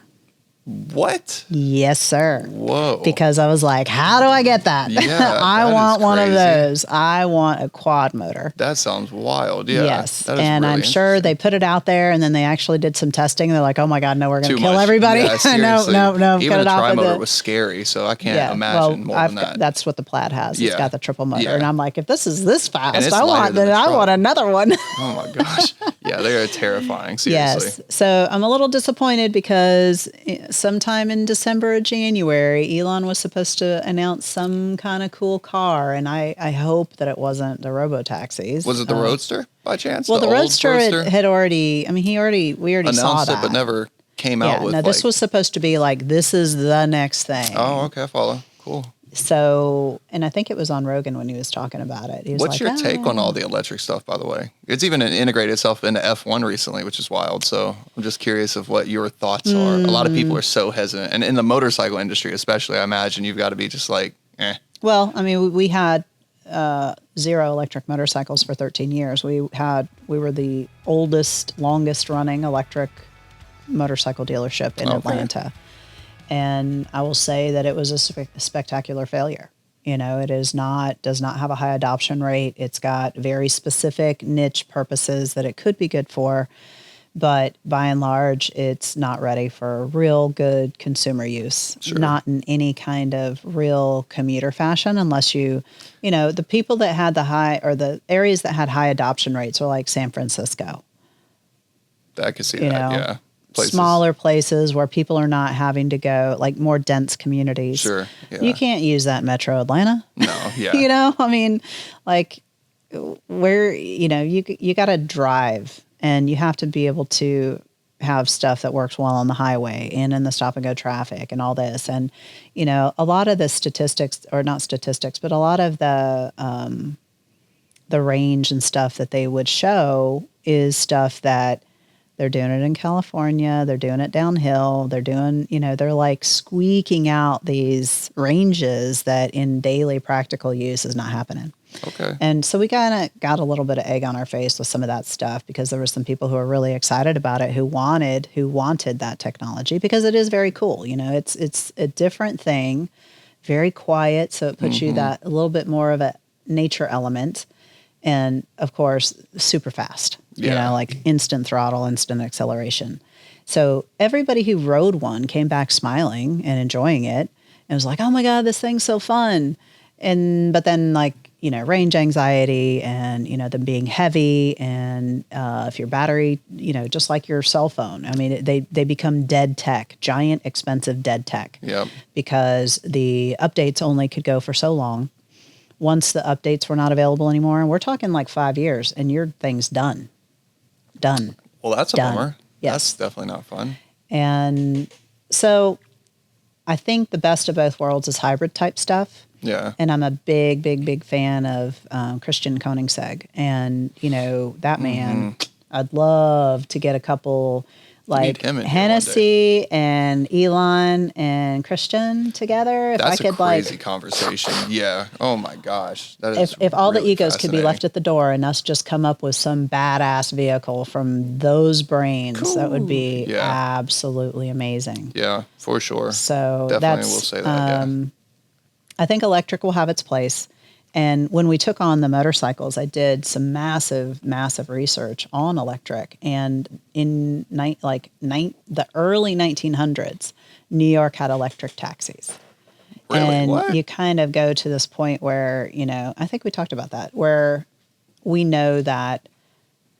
What? Yes, sir. Whoa. Because I was like, how do I get that? Yeah, I that want is one of crazy. those. I want a quad motor. That sounds wild. Yeah. Yes. That is And really I'm sure they put it out there and then they actually did some testing. They're like, oh my God, no, we're going Too to kill much. everybody. Yeah, seriously. no, Even cut the it off. tri-motor was scary, so I can't imagine more than that. That's what the Plaid has. It's Yeah. got the triple motor. Yeah. And I'm like, if this is this fast, it's I lighter want than the truck. another one. Oh my gosh. Yeah, they are terrifying. Seriously. Yes. So I'm a little disappointed because sometime in December or January, Elon was supposed to announce some kind of cool car. And I hope that it wasn't the robo-taxis. Was it the Roadster by chance? Well, the old Roadster had already, I mean, we already saw announced that. it, but never came Yeah, out with no, this was supposed to be like, this is the next thing. Oh, okay, I follow. Cool. So, and I think it was on Rogan when he was talking about it. He was What's like, your take on all the electric stuff, by the way? It's even integrated itself into F1 recently, which is wild. So I'm just curious of what your thoughts are. A lot of people are so hesitant. And in the motorcycle industry, especially, I imagine you've got to be just like, eh. Well, I mean, we had 0 electric motorcycles for 13 years. We were the oldest, longest running electric motorcycle dealership in Atlanta. And I will say that it was a spectacular failure. You know, does not have a high adoption rate. It's got very specific niche purposes that it could be good for. But by and large, it's not ready for real good consumer use, not in any kind of real commuter fashion, unless the people that had the areas that had high adoption rates are like San Francisco. I could see that, yeah. Places. Smaller places where people are not having to go, like more dense communities. Sure, yeah. You can't use that in Metro Atlanta. No, yeah. I mean, like where, you got to drive and you have to be able to have stuff that works well on the highway and in the stop and go traffic and all this. And, a lot of the statistics, or not statistics, but a lot of the range and stuff that they would show is stuff that They're doing it in California. They're doing it downhill. They're doing, they're like squeaking out these ranges that in daily practical use is not happening. Okay. And so we kind of got a little bit of egg on our face with some of that stuff because there were some people who were really excited about it, who wanted that technology because it is very cool. It's a different thing, very quiet. So it puts you that a little bit more of a nature element. And of course, super fast, like instant throttle, instant acceleration. So everybody who rode one came back smiling and enjoying it and was like, oh my God, this thing's so fun. But then range anxiety and, them being heavy and if your battery, just like your cell phone, I mean, they become dead tech, giant, expensive dead tech. Yep. Because the updates only could go for so long. Once the updates were not available anymore, and we're talking like 5 years, and your thing's done. Well, that's a bummer. Yes. That's definitely not fun. And so I think the best of both worlds is hybrid type stuff. Yeah. And I'm a big, big, big fan of Christian Koenigsegg. And, that man, I'd love to get a couple like Hennessy and Elon and Christian together. If That's I could, a crazy conversation. Yeah. Oh my gosh. That is if all really the egos could be left at the door and us just come up with some badass vehicle from those brains, that would be absolutely amazing. Yeah, for sure. So definitely will say that. I think electric will have its place. And when we took on the motorcycles, I did some massive, massive research on electric. And in the early 1900s, New York had electric taxis. Really? And what? you kind of go to this point where, I think we talked about that, where we know that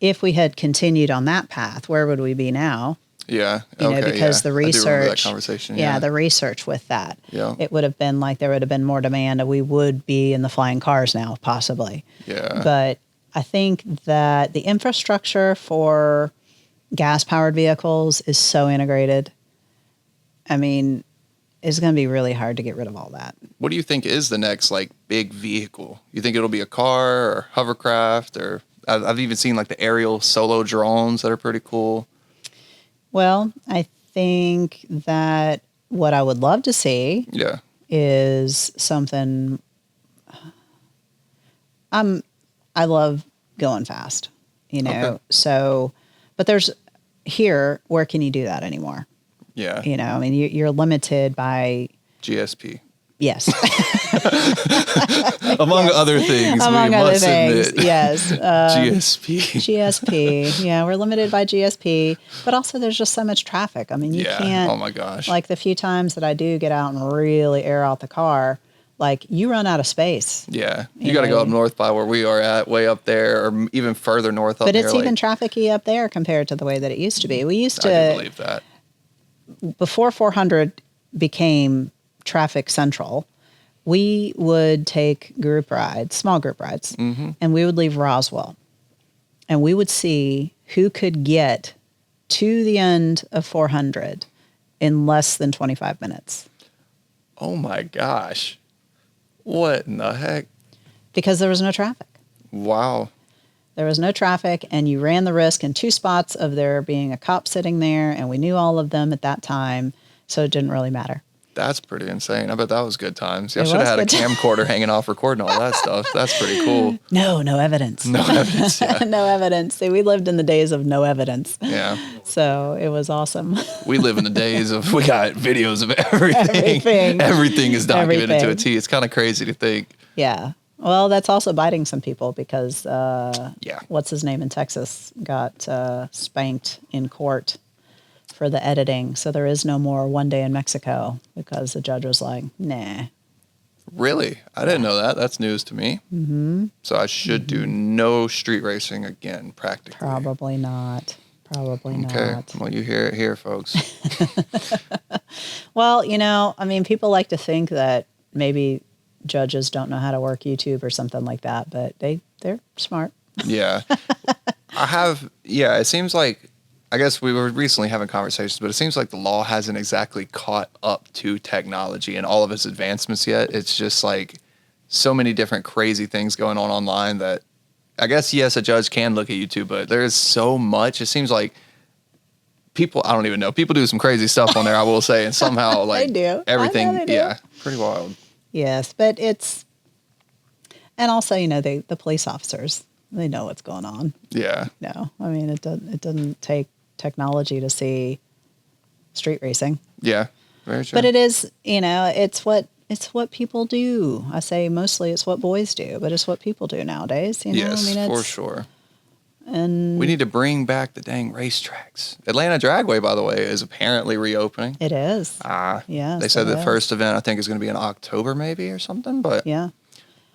if we had continued on that path, where would we be now? Yeah. Because the research, I do remember that conversation. Yeah, the research with that. Yeah. It would have been like there would have been more demand and we would be in the flying cars now, possibly. Yeah. But I think that the infrastructure for gas-powered vehicles is so integrated. I mean, it's going to be really hard to get rid of all that. What do you think is the next big vehicle? You think it'll be a car or hovercraft, or I've even seen the aerial solo drones that are pretty cool. Well, I think that what I would love to see is something. I love going fast, Okay. So, but there's here, where can you do that anymore? Yeah. I mean, you're limited by GSP. Yes. Among other things. Among we other must things, admit. yes. GSP. GSP. Yeah, we're limited by GSP, but also there's just so much traffic. I mean, you can't. Oh my gosh. Like the few times that I do get out and really air out the car, you run out of space. Yeah. You got to go up north by where we are at, way up there, or even further north up there. But it's even trafficy up there compared to the way that it used to be. We used to. I do believe that. Before 400 became traffic central, we would take group rides, small group rides, and we would leave Roswell. And we would see who could get to the end of 400 in less than 25 minutes. Oh my gosh. What in the heck? Because there was no traffic. Wow. There was no traffic, and you ran the risk in two spots of there being a cop sitting there, and we knew all of them at that time, so it didn't really matter. That's pretty insane. I bet that was good times. I It should have had a was good camcorder hanging off recording all that stuff. That's pretty cool. No evidence. No evidence, yeah. No evidence. See, we lived in the days of no evidence. Yeah. So it was awesome. We live in the days of, we got videos of everything. Everything is documented to a T. It's kind of crazy to think. Yeah. Well, that's also biting some people because Yeah. what's his name in Texas got spanked in court for the editing. So there is no more One Day in Mexico because the judge was like, nah. Really? I didn't know that. That's news to me. Mm-hmm. So I should do no street racing again, practically. Probably not. Probably Okay. not. Well, you hear it here, folks. Well, I mean, people like to think that maybe judges don't know how to work YouTube or something like that, but they're smart. Yeah. It seems like, I guess we were recently having conversations, but it seems like the law hasn't exactly caught up to technology and all of its advancements yet. It's just so many different crazy things going on online that I guess, yes, a judge can look at YouTube, but there is so much. It seems like people, I don't even know. People do some crazy stuff on there, I will say. And somehow, like, They do. everything, I know they do. yeah, pretty wild. Yes, but and also, the police officers, they know what's going on. Yeah. No, I mean, it doesn't take technology to see street racing. Yeah. Very true. But it is, it's what people do. I say mostly it's what boys do, but it's what people do nowadays. Yes, for sure. And we need to bring back the dang racetracks. Atlanta Dragway, by the way, is apparently reopening. It is. Yes, they said the first event, I think, is going to be in October maybe or something, but yeah.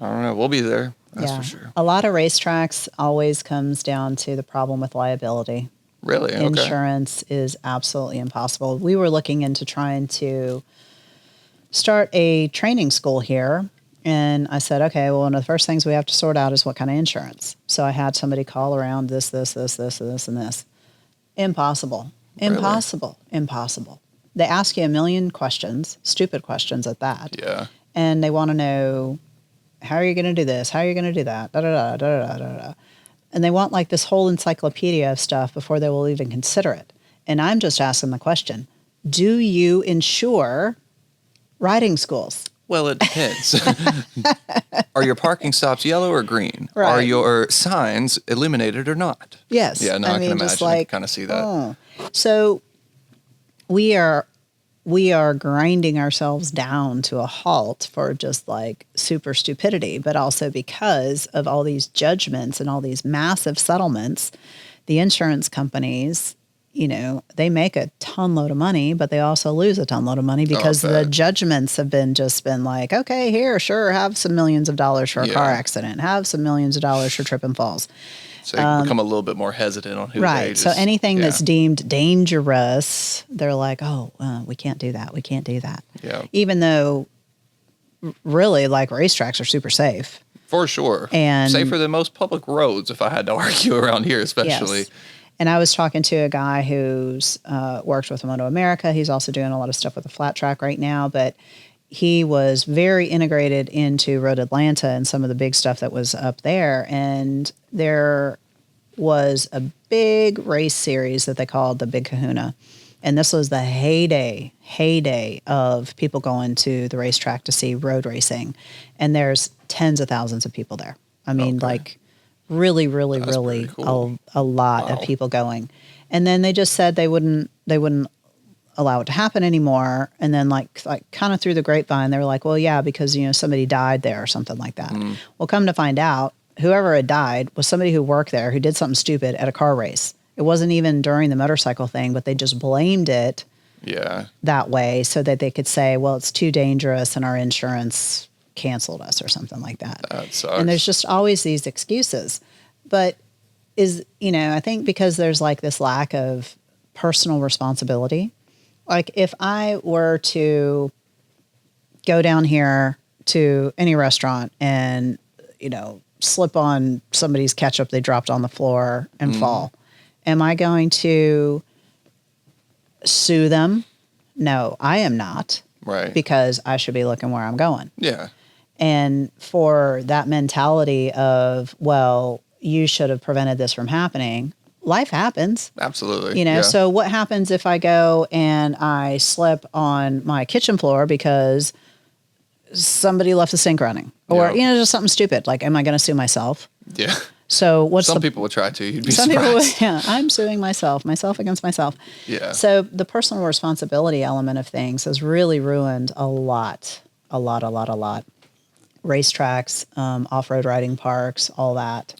I don't know. We'll be there. That's for sure. A lot of racetracks always comes down to the problem with liability. Really? Okay. Insurance is absolutely impossible. We were looking into trying to start a training school here. And I said, okay, well, one of the first things we have to sort out is what kind of insurance. So I had somebody call around this, and this. Impossible. Really? Impossible. They ask you a million questions, stupid questions at that. Yeah. And they want to know, how are you going to do this? How are you going to do that? Da-da-da. And they want like this whole encyclopedia of stuff before they will even consider it. And I'm just asking the question, do you insure riding schools? Well, it depends. Are your parking stops yellow or green? Right. Are your signs illuminated or not? Yes. Yeah, no, I can imagine. I can kind of see that. Oh. So we are grinding ourselves down to a halt for just like super stupidity, but also because of all these judgments and all these massive settlements, the insurance companies, they make a ton load of money, but they also lose a ton load of money because the judgments have been like, okay, here, sure, have some millions of dollars for a car accident, have some millions of dollars for trip and falls. So you become a little bit more hesitant on who right. they just, So anything that's deemed dangerous, they're like, oh, we can't do that. We can't do that. Yeah. Even though really like racetracks are super safe. For sure. And safer than most public roads, if I had to argue around here, especially. Yes. And I was talking to a guy who's worked with Moto America. He's also doing a lot of stuff with the flat track right now, but he was very integrated into Road Atlanta and some of the big stuff that was up there. And there was a big race series that they called the Big Kahuna. And this was the heyday of people going to the racetrack to see road racing. And there's tens of thousands of people there. I mean, like really cool. a lot of people going. And then they just said they wouldn't allow it to happen anymore. And then like kind of through the grapevine, they were like, well, yeah, because, somebody died there or something like that. Well, come to find out, whoever had died was somebody who worked there who did something stupid at a car race. It wasn't even during the motorcycle thing, but they just blamed it that way so that they could say, well, it's too dangerous and our insurance canceled us or something like that. That sucks. And there's just always these excuses. But I think because there's like this lack of personal responsibility. Like if I were to go down here to any restaurant and, slip on somebody's ketchup they dropped on the floor and fall, am I going to sue them? No, I am not. Right. Because I should be looking where I'm going. Yeah. And for that mentality of, well, you should have prevented this from happening. Life happens. Absolutely. So what happens if I go and I slip on my kitchen floor because somebody left the sink running or, just something stupid? Like, am I going to sue myself? Yeah. So some people would try to. You'd be surprised. I'm suing myself against myself. Yeah. So the personal responsibility element of things has really ruined a lot. Racetracks, off-road riding parks, all that,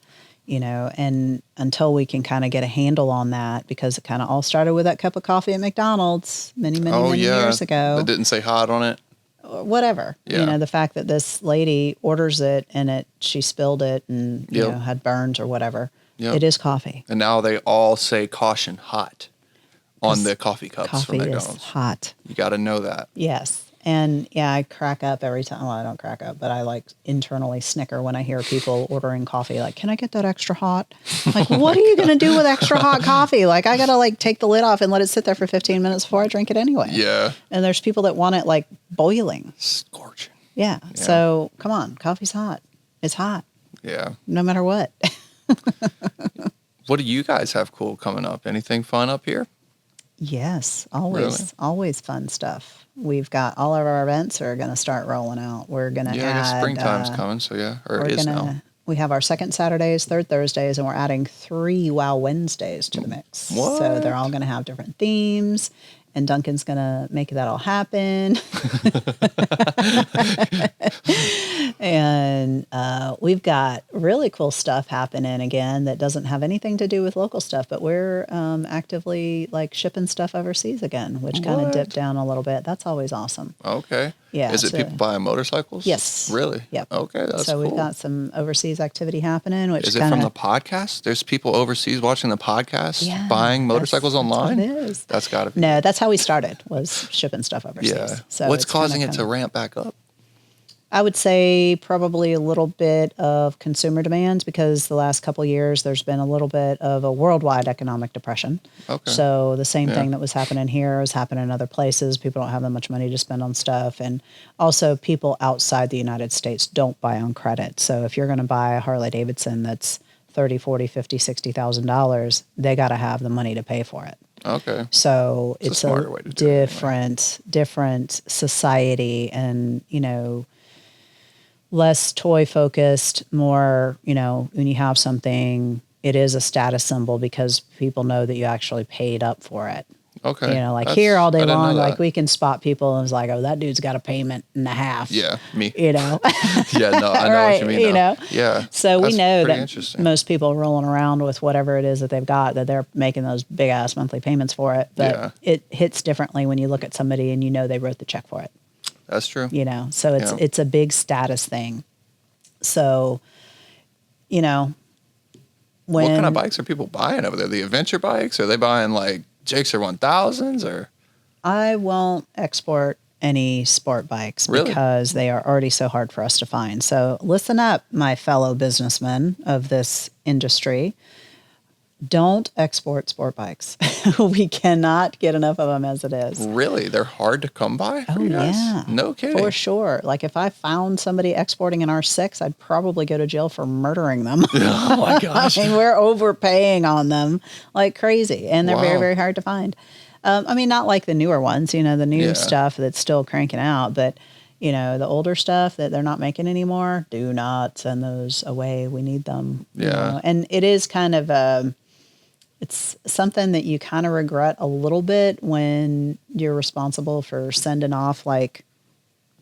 and until we can kind of get a handle on that, because it kind of all started with that cup of coffee at McDonald's many years ago. That didn't say hot on it. Or whatever. Yeah. The fact that this lady orders it and she spilled it and had burns or whatever. Yep. It is coffee. And now they all say caution hot on the coffee cups from McDonald's. Coffee is hot. You got to know that. Yes. And I crack up every time. Well, I don't crack up, but I like internally snicker when I hear people ordering coffee. Like, can I get that extra hot? Like, what are you going to do with extra hot coffee? Like, I got to like take the lid off and let it sit there for 15 minutes before I drink it anyway. Yeah. And there's people that want it like boiling. Scorching. Yeah. So come on. Coffee's hot. It's hot. Yeah. No matter what. What do you guys have cool coming up? Anything fun up here? Yes, always, Really? always fun stuff. We've got all of our events are going to start rolling out. We're going to Yeah, I guess add, springtime's coming, so yeah, or we're it is going now. to, we have our second Saturdays, third Thursdays, and we're adding 3 Wow Wednesdays to the mix. So they're all What? going to have different themes, and Duncan's going to make that all happen. And we've got really cool stuff happening again that doesn't have anything to do with local stuff, but we're actively like shipping stuff overseas again, which kind of dipped What? down a little bit. That's always awesome. Okay. Yeah. Is it people buying motorcycles? Yes. Really? Yep. Okay, that's So cool. we've got some overseas activity happening, which Is it kind from the of podcast? There's people overseas watching the podcast, yeah, buying motorcycles that's online? what it is. That's got to be. No, that's how we started, was shipping stuff overseas. Yeah. So What's it's kinda causing it come- to ramp back up? I would say probably a little bit of consumer demand, because the last couple of years there's been a little bit of a worldwide economic depression. Okay. So the same Yeah. thing that was happening here is happening in other places. People don't have that much money to spend on stuff. And also people outside the United States don't buy on credit. So if you're going to buy a Harley Davidson that's $30, $40, $50, $60,000, they got to have the money to pay for it. Okay. So It's a it's smarter way to do it anyway. different society, and, you know, less toy focused, more, you know, when you have something, it is a status symbol because people know that you actually paid up for it. Okay. You know, like That's- here all I day didn't know long, that. like we can spot people and it's like, oh, that dude's got a payment and a half. Yeah, me. You know? Yeah, no, I know Right, what you mean. you though. know. Yeah. So we That's know pretty that interesting. most people rolling around with whatever it is that they've got, that they're making those big ass monthly payments for it. But Yeah. it hits differently when you look at somebody and you know they wrote the check for it. That's true. You know, so Yeah. it's a big status thing. So, you know, when What kind of bikes are people buying over there? The adventure bikes? Are they buying like Gixxer 1000s or? I won't export any sport bikes Really? because they are already so hard for us to find. So listen up, my fellow businessmen of this industry. Don't export sport bikes. We cannot get enough of them as it is. Really? They're hard to come by for Oh, you guys? yeah. No kidding. For sure. Like if I found somebody exporting an R6, I'd probably go to jail for murdering them. Oh my gosh. I mean, we're overpaying on them like crazy, and they're very, Wow. very hard to find. I mean, not like the newer ones, you know, the new Yeah. stuff that's still cranking out, but, you know, the older stuff that they're not making anymore, do not send those away. We need them. you Yeah. know. And it is kind of it's something that you kind of regret a little bit when you're responsible for sending off like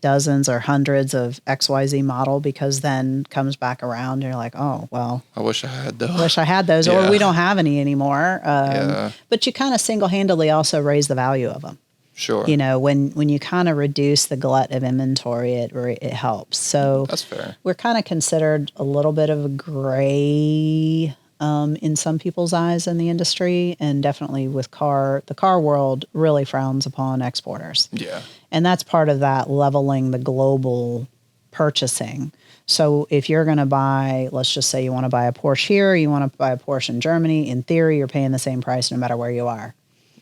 dozens or hundreds of XYZ model, because then comes back around and you're like, oh, well, I wish I had those. wish I had those, Yeah. or we don't have any anymore. Yeah. But you kind of single-handedly also raise the value of them. Sure. You know, when you kind of reduce the glut of inventory, it helps. So That's fair. we're kind of considered a little bit of a gray in some people's eyes in the industry, and definitely with the car world really frowns upon exporters. Yeah. And that's part of that leveling the global purchasing. So if you're going to buy, let's just say you want to buy a Porsche here, you want to buy a Porsche in Germany, in theory, you're paying the same price no matter where you are.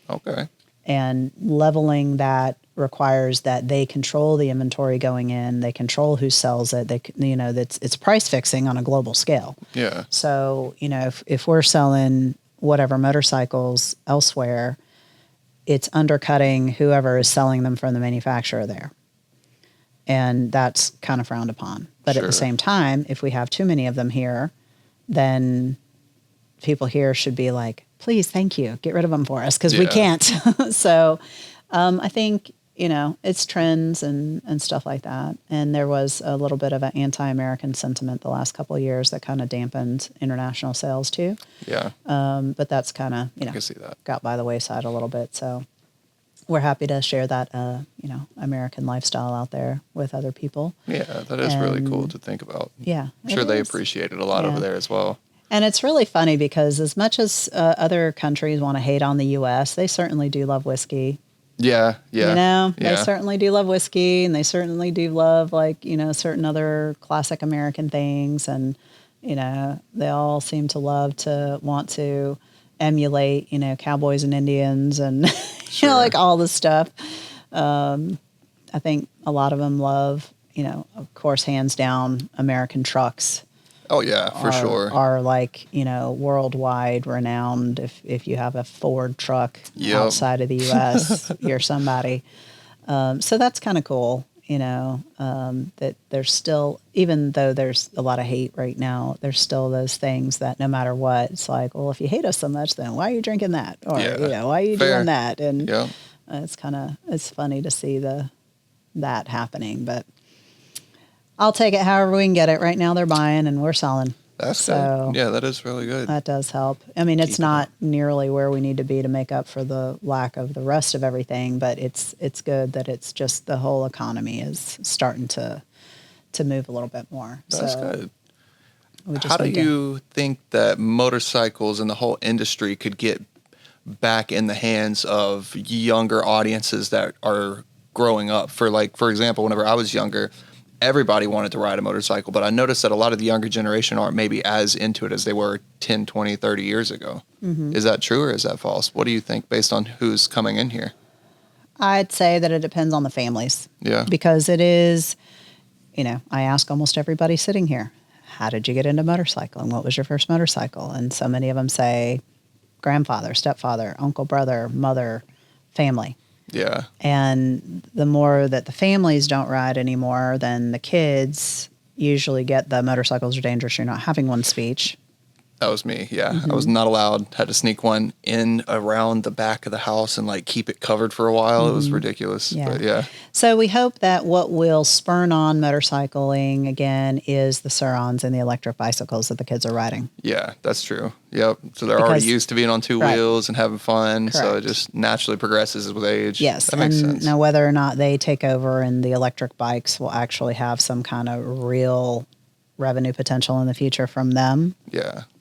Okay. And leveling that requires that they control the inventory going in, they control who sells it, it's price fixing on a global scale. Yeah. So, you know, if we're selling whatever motorcycles elsewhere, it's undercutting whoever is selling them from the manufacturer there. And that's kind of frowned upon. But at Sure. the same time, if we have too many of them here, then people here should be like, please, thank you, get rid of them for us, because we Yeah. can't. So I think, you know, it's trends and stuff like that. And there was a little bit of an anti-American sentiment the last couple of years that kind of dampened international sales too. Yeah. But that's kind of, you I know, can see that. got by the wayside a little bit. So we're happy to share that, you know, American lifestyle out there with other people. Yeah, that is really cool And- to think about. Yeah. I'm sure it they is. appreciate it a lot Yeah. over there as well. And it's really funny because as much as other countries want to hate on the U.S., they certainly do love whiskey. Yeah. Yeah. You know, Yeah. they certainly do love whiskey, and they certainly do love, like, you know, certain other classic American things. And, you know, they all seem to want to emulate, you know, cowboys and Indians and, you Sure. know, like all this stuff. I think a lot of them love, you know, of course, hands down, American trucks. Oh yeah, for sure. are like, worldwide renowned. If you have a Ford truck outside of the U.S., you're somebody. So that's kind of cool, that there's still, even though there's a lot of hate right now, there's still those things that no matter what, it's like, well, if you hate us so much, then why are you drinking that? Or, why are you doing that? And it's funny to see that happening, but I'll take it however we can get it. Right now they're buying and we're selling. That's good. Yeah, that is really good. That does help. I mean, it's not nearly where we need to be to make up for the lack of the rest of everything, but it's good that it's just the whole economy is starting to move a little bit more. That's good. How do you think that motorcycles and the whole industry could get back in the hands of younger audiences that are growing up? For example, whenever I was younger, everybody wanted to ride a motorcycle, but I noticed that a lot of the younger generation aren't maybe as into it as they were 10, 20, 30 years ago. Mm-hmm. Is that true or is that false? What do you think based on who's coming in here? I'd say that it depends on the families. Yeah. Because it is, I ask almost everybody sitting here, how did you get into motorcycling? What was your first motorcycle? And so many of them say grandfather, stepfather, uncle, brother, mother, family. Yeah. And the more that the families don't ride anymore, then the kids usually get the motorcycles are dangerous, you're not having one speech. That was me, yeah. Mm-hmm. I was not allowed, had to sneak one in around the back of the house and keep it covered for a while. Mm-hmm. It was ridiculous, but yeah. So we hope that what will spur on motorcycling again is the Surons and the electric bicycles that the kids are riding. Yeah, that's true. Yep. So they're already used to being on two wheels and having fun. Correct. So it just naturally progresses with age. Yes. That makes sense. Now whether or not they take over and the electric bikes will actually have some kind of real revenue potential in the future from them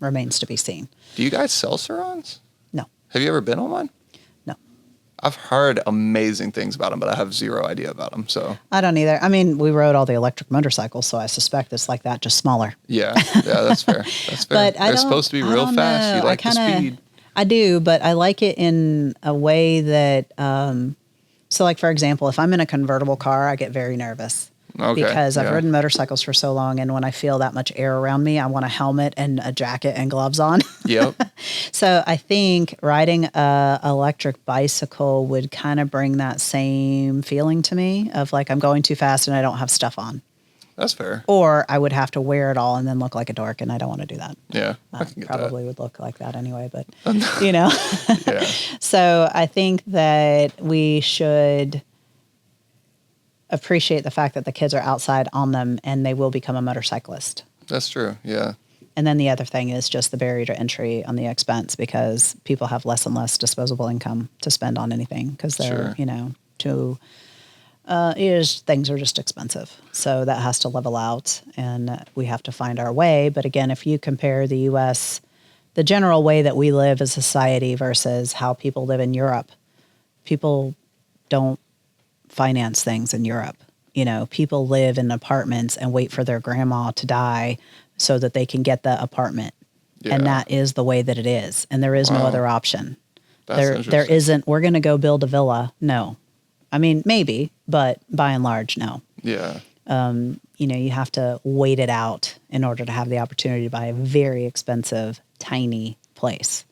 remains to be seen. Do you guys sell Surons? No. Have you ever been on one? No. I've heard amazing things about them, but I have zero idea about them. So I don't either. I mean, we rode all the electric motorcycles, so I suspect it's like that, just smaller. Yeah, that's fair. That's fair. But they're supposed to be real fast. You like the speed. I do, but I like it in a way that, so for example, if I'm in a convertible car, I get very nervous. Okay, because I've ridden motorcycles for so long, and when I feel that much air around me, I want a helmet and a jacket and gloves on. Yep. So I think riding a electric bicycle would kind of bring that same feeling to me of I'm going too fast and I don't have stuff on. That's fair. Or I would have to wear it all and then look like a dork, and I don't want to do that. Yeah, I can get probably would look like that anyway, but Yeah. So I think that we should appreciate the fact that the kids are outside on them and they will become a motorcyclist. That's true. Yeah. And then the other thing is just the barrier to entry on the expense, because people have less and less disposable income to spend on anything because they're, things are just expensive. So that has to level out and we have to find our way. But again, if you compare the U.S., the general way that we live as a society versus how people live in Europe, people don't finance things in Europe. People live in apartments and wait for their grandma to die so that they can get the apartment. Yeah. And that is the way that it is. And there is no other option. There isn't, we're going to go build a villa. No. I mean, maybe, but by and large, no. Yeah. You have to wait it out in order to have the opportunity to buy a very expensive, tiny place.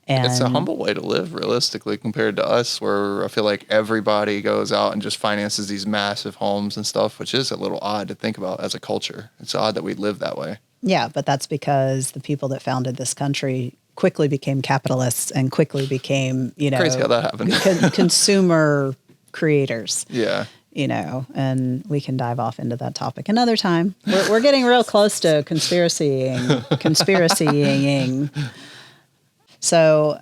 And it's a humble way to live, realistically, compared to us, where I feel like everybody goes out and just finances these massive homes and stuff, which is a little odd to think about as a culture. It's odd that we live that way. Yeah, but that's because the people that founded this country quickly became capitalists and quickly became, crazy how that happened. Consumer creators. Yeah. And we can dive off into that topic another time. We're getting real close to conspiracying. So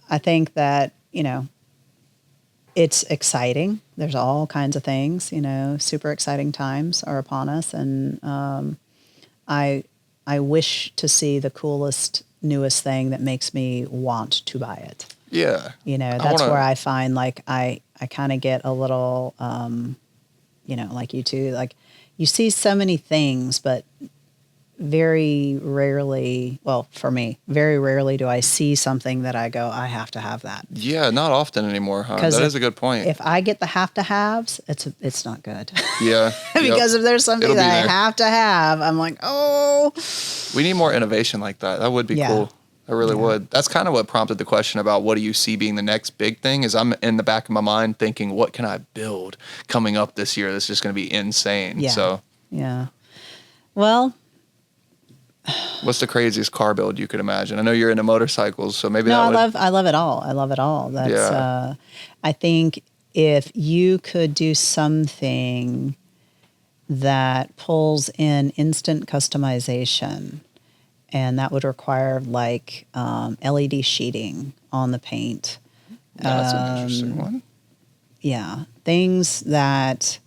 I think that, it's exciting. There's all kinds of things, super exciting times are upon us. And I wish to see the coolest, newest thing that makes me want to buy it. Yeah. That's where I find I kind of get a little, like you too, you see so many things, but very rarely, well, for me, very rarely do I see something that I go, I have to have that. Yeah, not often anymore, huh? That is a good point. If I get the have to haves, it's not good. Yeah. Because if there's something It'll be that I there. have to have, I'm like, oh. We need more innovation like that. That would be cool. I really would. That's kind of what prompted the question about what do you see being the next big thing is I'm in the back of my mind thinking, what can I build coming up this year that's just going to be insane? Yeah. So, Yeah. Well, what's the craziest car build you could imagine? I know you're into motorcycles, so maybe no, that would... I love it all. I love it all. That's, Yeah. I think if you could do something that pulls in instant customization, and that would require like LED sheeting on the paint. That's an interesting one. Yeah, things that,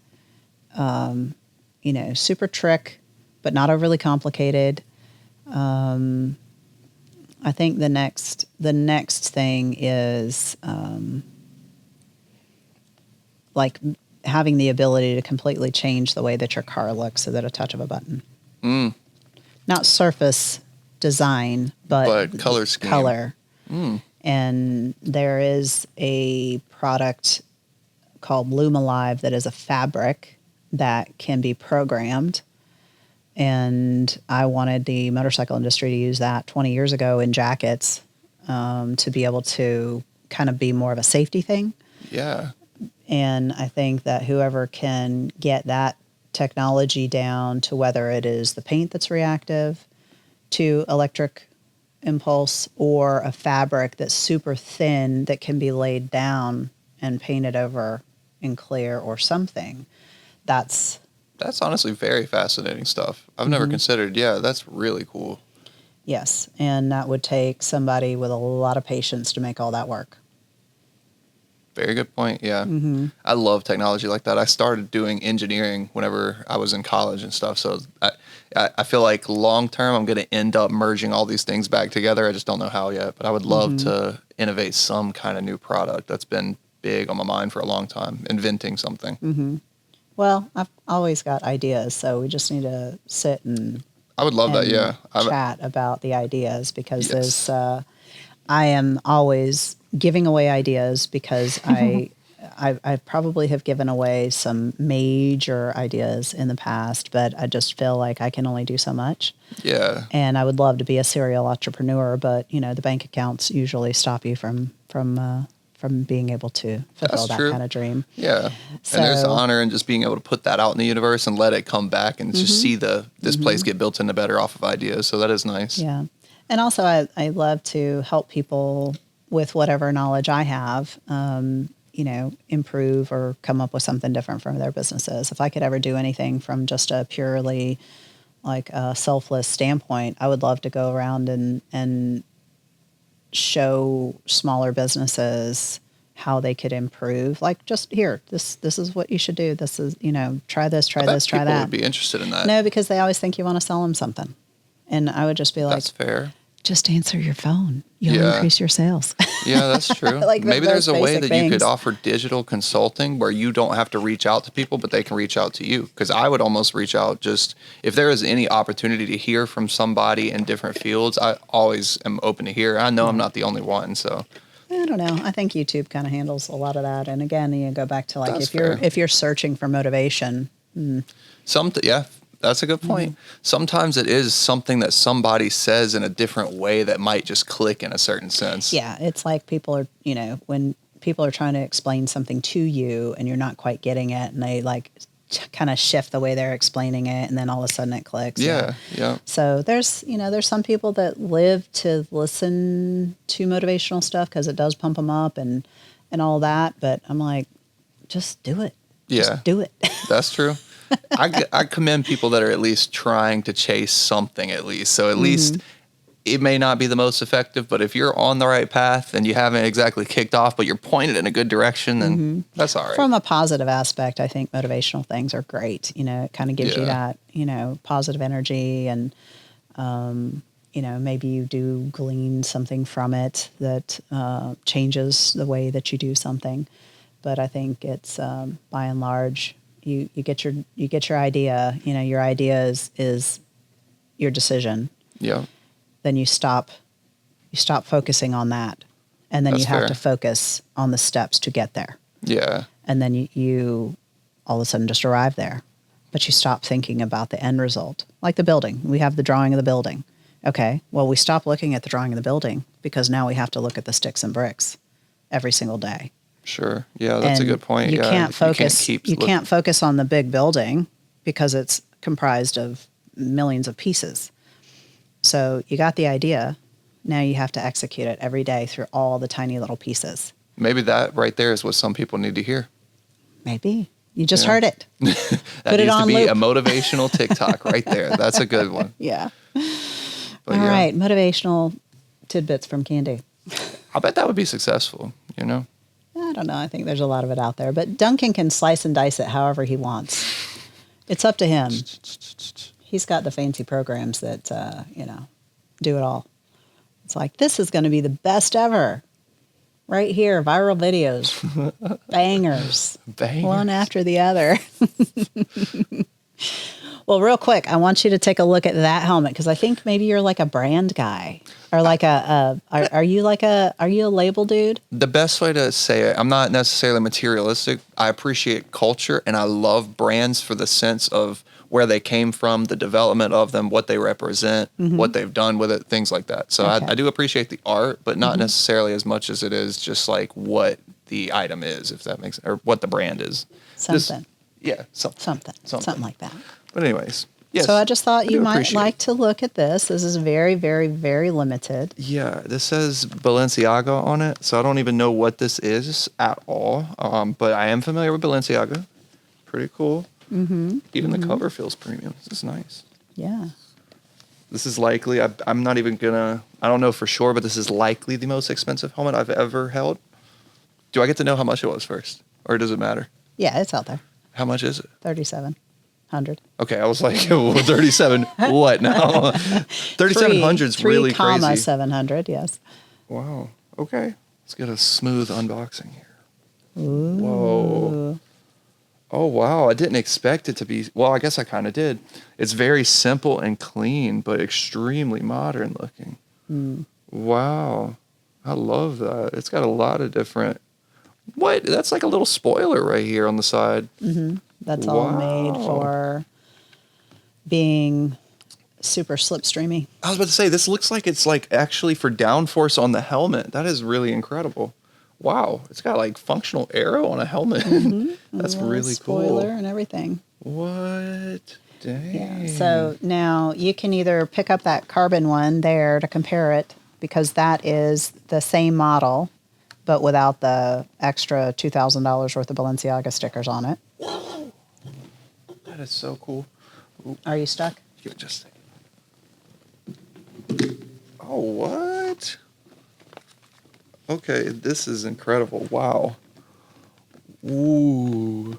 super trick, but not overly complicated. I think the next thing is like having the ability to completely change the way that your car looks at a touch of a button. Not surface design, but color scheme. Color. And there is a product called Bloom Alive that is a fabric that can be programmed. And I wanted the motorcycle industry to use that 20 years ago in jackets to be able to kind of be more of a safety thing. Yeah. And I think that whoever can get that technology down to whether it is the paint that's reactive to electric impulse or a fabric that's super thin that can be laid down and painted over in clear or something, that's honestly very fascinating stuff. I've never considered. Yeah, that's really cool. Yes, and that would take somebody with a lot of patience to make all that work. Very good point. Yeah. I love technology like that. I started doing engineering whenever I was in college and stuff. So I feel like long term, I'm going to end up merging all these things back together. I just don't know how yet, but I would love to innovate some kind of new product. That's been big on my mind for a long time, inventing something. Well, I've always got ideas, so we just need to sit and I would love that. Yeah. Chat about the ideas because there's, I am always giving away ideas because I probably have given away some major ideas in the past, but I just feel like I can only do so much. Yeah. And I would love to be a serial entrepreneur, but the bank accounts usually stop you from being able to fulfill that kind of dream. Yeah. So, and there's honor in just being able to put that out in the universe and let it come back and just see this place get built into better off of ideas. So that is nice. Yeah. And also I love to help people with whatever knowledge I have, improve or come up with something different from their businesses. If I could ever do anything from just a purely like a selfless standpoint, I would love to go around and show smaller businesses how they could improve. Like just here, this is what you should do. This is, try this, try this, try that. People would be interested in that. No, because they always think you want to sell them something. And I would just be like, that's fair. Just answer your phone. You'll increase your sales. Yeah, that's true. Maybe there's a way that you could offer digital consulting where you don't have to reach out to people, but they can reach out to you. Because I would almost reach out just if there is any opportunity to hear from somebody in different fields. I always am open to hear. I know I'm not the only one, so. I don't know. I think YouTube kind of handles a lot of that. And again, you go back to like that's if you're searching for motivation. That's a good point. Sometimes it is something that somebody says in a different way that might just click in a certain sense. Yeah, it's like people are, when people are trying to explain something to you and you're not quite getting it and they like kind of shift the way they're explaining it and then all of a sudden it clicks. Yeah. So there's some people that live to listen to motivational stuff because it does pump them up and all that. But I'm like, just do it. Yeah. Just do it. That's true. I commend people that are at least trying to chase something at least. So at least it may not be the most effective, but if you're on the right path and you haven't exactly kicked off, but you're pointed in a good direction, then that's all right. From a positive aspect, I think motivational things are great. It kind of gives you that, positive energy and, maybe you do glean something from it that changes the way that you do something. But I think it's by and large, you get your idea. Your idea is your decision, Yeah. then you stop focusing on that. And then That's you have fair. to focus on the steps to get there. Yeah. And then you all of a sudden just arrive there. But you stop thinking about the end result. Like the building. We have the drawing of the building. Okay, well, we stop looking at the drawing of the building because now we have to look at the sticks and bricks every single day. Sure. Yeah, that's a And good point. You Yeah, can't focus. You looking. can't focus on the big building because it's comprised of millions of pieces. So you got the idea. Now you have to execute it every day through all the tiny little pieces. Maybe that right there is what some people need to hear. Maybe you just Yeah. heard it. That Put it needs to on be loop. a motivational TikTok right there. That's a good one. Yeah. But All yeah, right, motivational tidbits from Candy. I bet that would be successful, you know? I don't know. I think there's a lot of it out there, but Duncan can slice and dice it however he wants. It's up to him. He's got the fancy programs that, do it all. It's like, this is going to be the best ever. Right here, viral videos, bangers, one after the other. Well, real quick, I want you to take a look at that helmet because I think maybe you're like a brand guy or like are you a label dude? The best way to say it, I'm not necessarily materialistic. I appreciate culture and I love brands for the sense of where they came from, the development of them, what they represent, what they've done with it, things like that. So Okay. I do appreciate the art, but not necessarily as much as it is just like what the item is, if that makes sense, or what the brand is. Something. Something like that. But anyways, yes. So I just thought you do might appreciate like it. to look at this. This is very, very, very limited. Yeah, this says Balenciaga on it, so I don't even know what this is at all. But I am familiar with Balenciaga. Pretty cool. Mm-hmm. Even the cover feels premium. This is nice. Yeah. This is likely, I'm not even gonna, I don't know for sure, but this is likely the most expensive helmet I've ever held. Do I get to know how much it was first? Or does it matter? Yeah, it's out there. How much is it? 3,700. Okay, I was like, well, 37, what now? 3,700 is really crazy. 3,700, yes. Wow, okay. Let's get a smooth unboxing here. Ooh. Whoa. Oh, wow. I didn't expect it to be. Well, I guess I kind of did. It's very simple and clean, but extremely modern looking. Wow. I love that. It's got a lot of different. What? That's like a little spoiler right here on the side. That's all made for being super slipstreamy. I was about to say, this looks like it's like actually for downforce on the helmet. That is really incredible. Wow. It's got like functional arrow on a helmet. That's really cool. Spoiler and everything. What? Dang. Yeah. So now you can either pick up that carbon one there to compare it because that is the same model, but without the extra $2,000 worth of Balenciaga stickers on it. That is so cool. Are you stuck? Give it just a second. Oh, what? Okay, this is incredible. Wow. Ooh.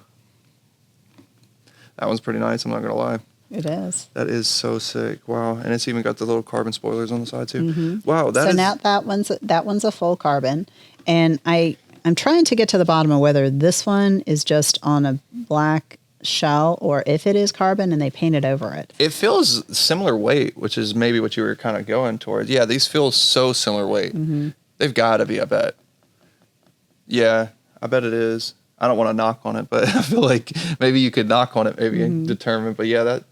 That one's pretty nice, I'm not going to lie. It is. That is so sick. Wow. And it's even got the little carbon spoilers on the side, too. Wow. So now that one's a full carbon. And I'm trying to get to the bottom of whether this one is just on a black shell or if it is carbon and they painted over it. It feels similar weight, which is maybe what you were kind of going towards. Yeah, these feel so similar weight. They've got to be, I bet. Yeah, I bet it is. I don't want to knock on it, but I feel like maybe you could knock on it maybe and determine. But yeah, that,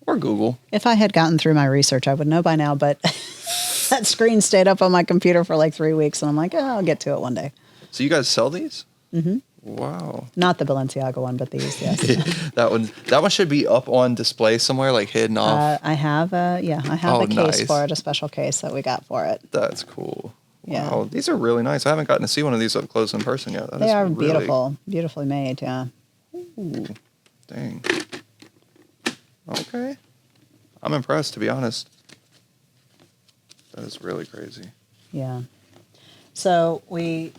or Google. If I had gotten through my research, I would know by now, but that screen stayed up on my computer for like 3 weeks and I'm like, oh, I'll get to it one day. So you guys sell these? Wow. Not the Balenciaga one, but these, yes. That one should be up on display somewhere, like hidden off. I have a case nice. for it, a special case that we got for it. That's cool. Yeah. Wow, these are really nice. I haven't gotten to see one of these up close in person yet. They are beautiful, beautifully made, yeah. Ooh, dang. Okay. I'm impressed, to be honest. That is really crazy. Yeah. So we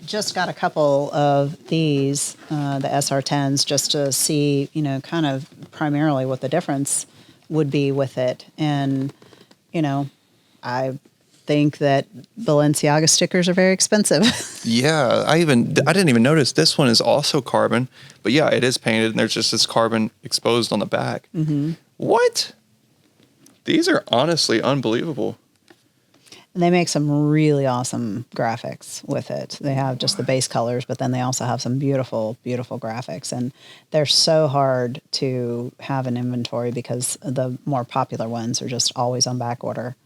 just got a couple of these, the SR10s, just to see, kind of primarily what the difference would be with it. And, I think that Balenciaga stickers are very expensive. Yeah, I didn't even notice this one is also carbon, but yeah, it is painted and there's just this carbon exposed on the back. What? These are honestly unbelievable. And they make some really awesome graphics with it. They have just the base colors, but then they also have some beautiful, beautiful graphics. And they're so hard to have in inventory because the more popular ones are just always on back order.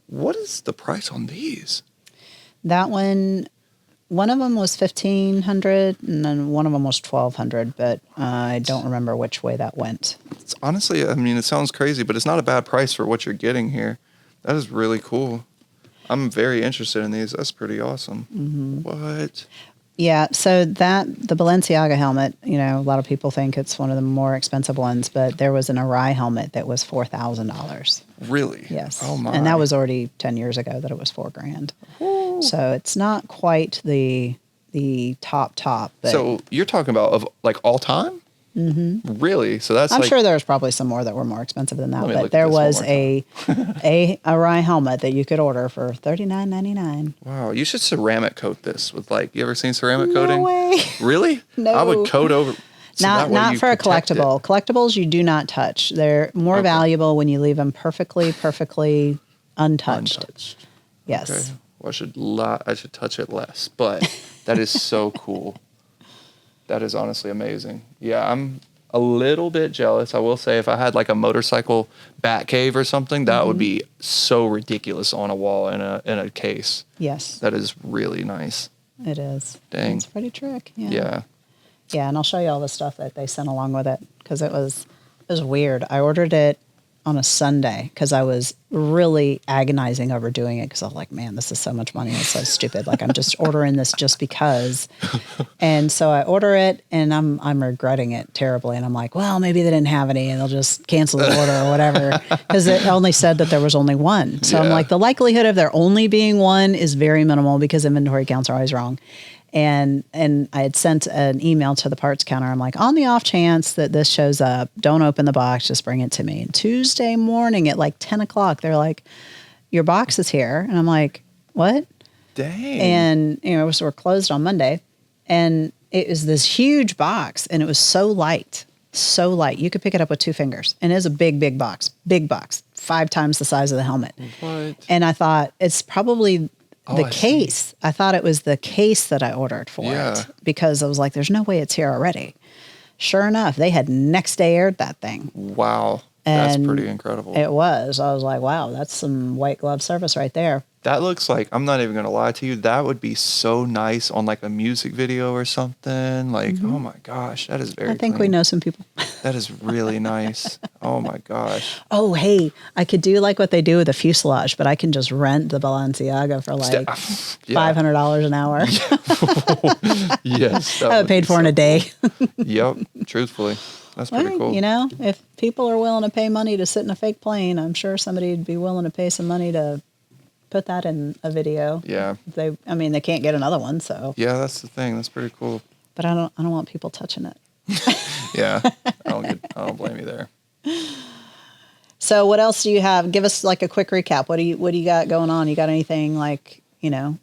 What is the price on these? That one of them was $1,500 and then one of them was $1,200, but I don't remember which way that went. It's honestly, I mean, it sounds crazy, but it's not a bad price for what you're getting here. That is really cool. I'm very interested in these. That's pretty awesome. Mm-hmm. What? Yeah, so the Balenciaga helmet, you know, a lot of people think it's one of the more expensive ones, but there was an Arai helmet that was $4,000. Really? Yes. Oh my! And that was already 10 years ago that it was $4,000. Ooh. So it's not quite the top. But so you're talking about of like all time? Mm-hmm. Really? So that's I'm sure there's probably some more that were more expensive than that, but there was a Arai helmet that you could order for $39.99. Wow, you should ceramic coat this with like, you ever seen ceramic coating? No way. Really? No. I would coat over. So not for a collectible. Collectibles you do not touch. They're more valuable when you leave them perfectly untouched. Yes. Okay. Well, I should touch it less, but that is so cool. That is honestly amazing. Yeah, I'm a little bit jealous. I will say if I had like a motorcycle bat cave or something, that would be so ridiculous on a wall in a case. Yes. That is really nice. It is. Dang. It's pretty trick. Yeah. Yeah. Yeah, and I'll show you all the stuff that they sent along with it because it was weird. I ordered it on a Sunday because I was really agonizing over doing it because I was like, man, this is so much money. It's so stupid. Like I'm just ordering this just because. And so I order it and I'm regretting it terribly. And I'm like, well, maybe they didn't have any and they'll just cancel the order or whatever because it only said that there was only one. So I'm like, the likelihood of there only being one is very minimal because inventory counts are always wrong. And I had sent an email to the parts counter. I'm like, on the off chance that this shows up, don't open the box, just bring it to me. And Tuesday morning at like 10 o'clock, they're like, your box is here. And I'm like, what? Dang. And, you know, so we're closed on Monday. And it was this huge box and it was so light. You could pick it up with two fingers. And it was a big box, 5 times the size of the helmet. What? And I thought it's probably the case. I thought it was the case that I ordered for it because I was like, there's no way it's here already. Sure enough, they had next day aired that thing. Wow. That's pretty incredible. It was. I was like, wow, that's some white glove service right there. That looks like, I'm not even going to lie to you, that would be so nice on like a music video or something. Like, oh my gosh, that is very I think clean. we know some people. That is really nice. Oh my gosh. Oh, hey, I could do like what they do with the fuselage, but I can just rent the Balenciaga for like $500 an hour. Yes. I would paid for in a day. Yep. Truthfully. That's pretty cool. You know, if people are willing to pay money to sit in a fake plane, I'm sure somebody would be willing to pay some money to put that in a video. Yeah. They can't get another one, so. Yeah, that's the thing. That's pretty cool. But I don't want people touching it. Yeah. I don't blame you there. So what else do you have? Give us like a quick recap. What do you got going on? You got anything like, you know?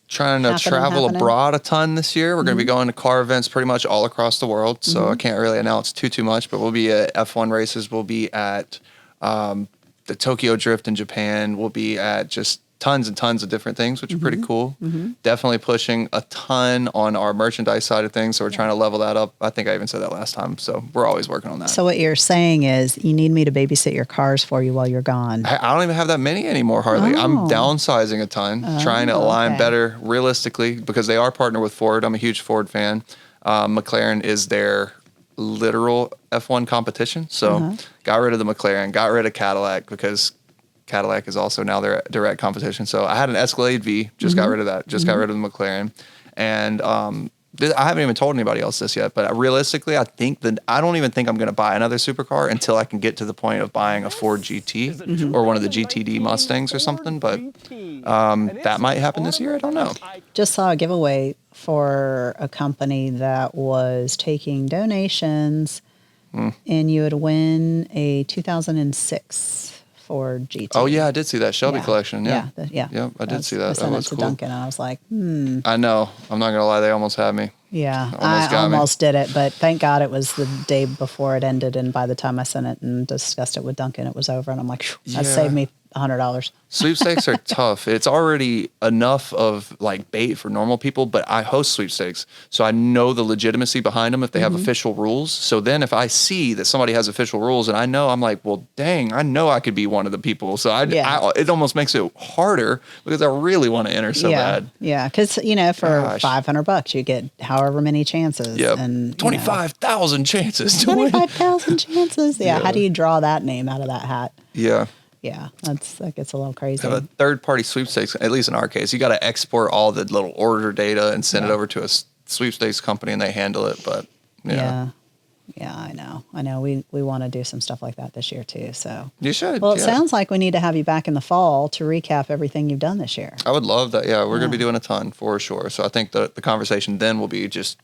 Trying to travel abroad a ton this year. We're going to be going to car events pretty much all across the world. So I can't really announce too much, but we'll be at F1 races. We'll be at the Tokyo Drift in Japan. We'll be at just tons and tons of different things, which are pretty cool. Definitely pushing a ton on our merchandise side of things. So we're trying to level that up. I think I even said that last time. So we're always working on that. So what you're saying is you need me to babysit your cars for you while you're gone. I don't even have that many anymore, hardly. Oh. I'm downsizing a ton, trying to align better realistically because they are partnered with Ford. I'm a huge Ford fan. McLaren is their literal F1 competition. So got rid of the McLaren, got rid of Cadillac because Cadillac is also now their direct competition. So I had an Escalade V, just got rid of that, got rid of the McLaren. And I haven't even told anybody else this yet, but realistically, I don't even think I'm going to buy another supercar until I can get to the point of buying a Ford GT or one of the GTD Mustangs or something. But that might happen this year. I don't know. Just saw a giveaway for a company that was taking donations and you would win a 2006 Ford GT. Oh yeah, I did see that Shelby Yeah. collection. Yeah, Yeah. Yep, I did see that. I That sent it was to cool. Duncan, and I was like, I know. I'm not gonna lie, they almost had me. yeah, Almost I got me. almost did it, but thank God it was the day before it ended, and by the time I sent it and discussed it with Duncan, it was over, and I'm like, that Yeah. saved me $100. Sweepstakes are tough. It's already enough of like bait for normal people, but I host sweepstakes, so I know the legitimacy behind them if they have official rules. So then if I see that somebody has official rules and I know, I'm like, well, dang, I know I could be one of the people. So it almost makes it harder because I really want to enter so bad. Yeah, because for $500 you get however many chances. Yep. And 25,000 chances to win. 25,000 chances. Yeah. How do you draw that name out of that hat? Yeah. Yeah, that gets a little crazy. Have a third-party sweepstakes, at least in our case, you got to export all the little order data and send it over to a sweepstakes company, and they handle it. But yeah, I know. We want to do some stuff like that this year too. So you should. Well, it sounds like we need to have you back in the fall to recap everything you've done this year. I would love that. Yeah, we're going to be doing a ton for sure. So I think the conversation then will be just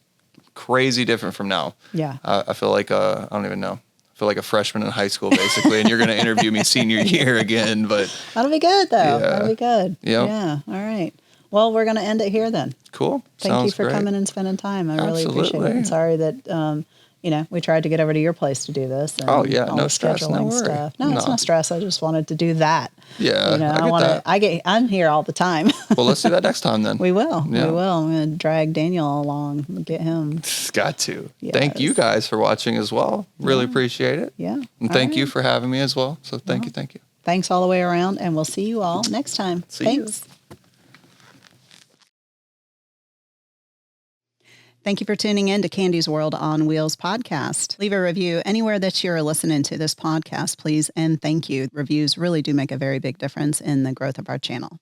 crazy different from now. Yeah, I feel like I don't even know. I feel like a freshman in high school, basically, and you're going to interview me senior year again. But that'll be good, though. Yeah. That'll be good. Yep. Yeah. All right. Well, we're going to end it here then. Cool. Thank you Sounds for great. coming and spending time. I really appreciate it. Absolutely. I'm sorry that we tried to get over to your place to do this. And Oh, yeah, all no the stress, no scheduling worry. stuff. No, it's No. not stress. I just wanted to do that. Yeah, I get that. I'm here all the time. Well, let's do that next time then. We will. Yeah. We will. I'm going to drag Daniel along, get him. Got to. Yes. Thank you guys for watching as well. Really appreciate it. Yeah. And thank you for having me as well. So thank you. Thanks all the way around, and we'll see you all next time. See you. Thanks. Thank you for tuning in to Candy's World on Wheels podcast. Leave a review anywhere that you're listening to this podcast, please, and thank you. Reviews really do make a very big difference in the growth of our channel.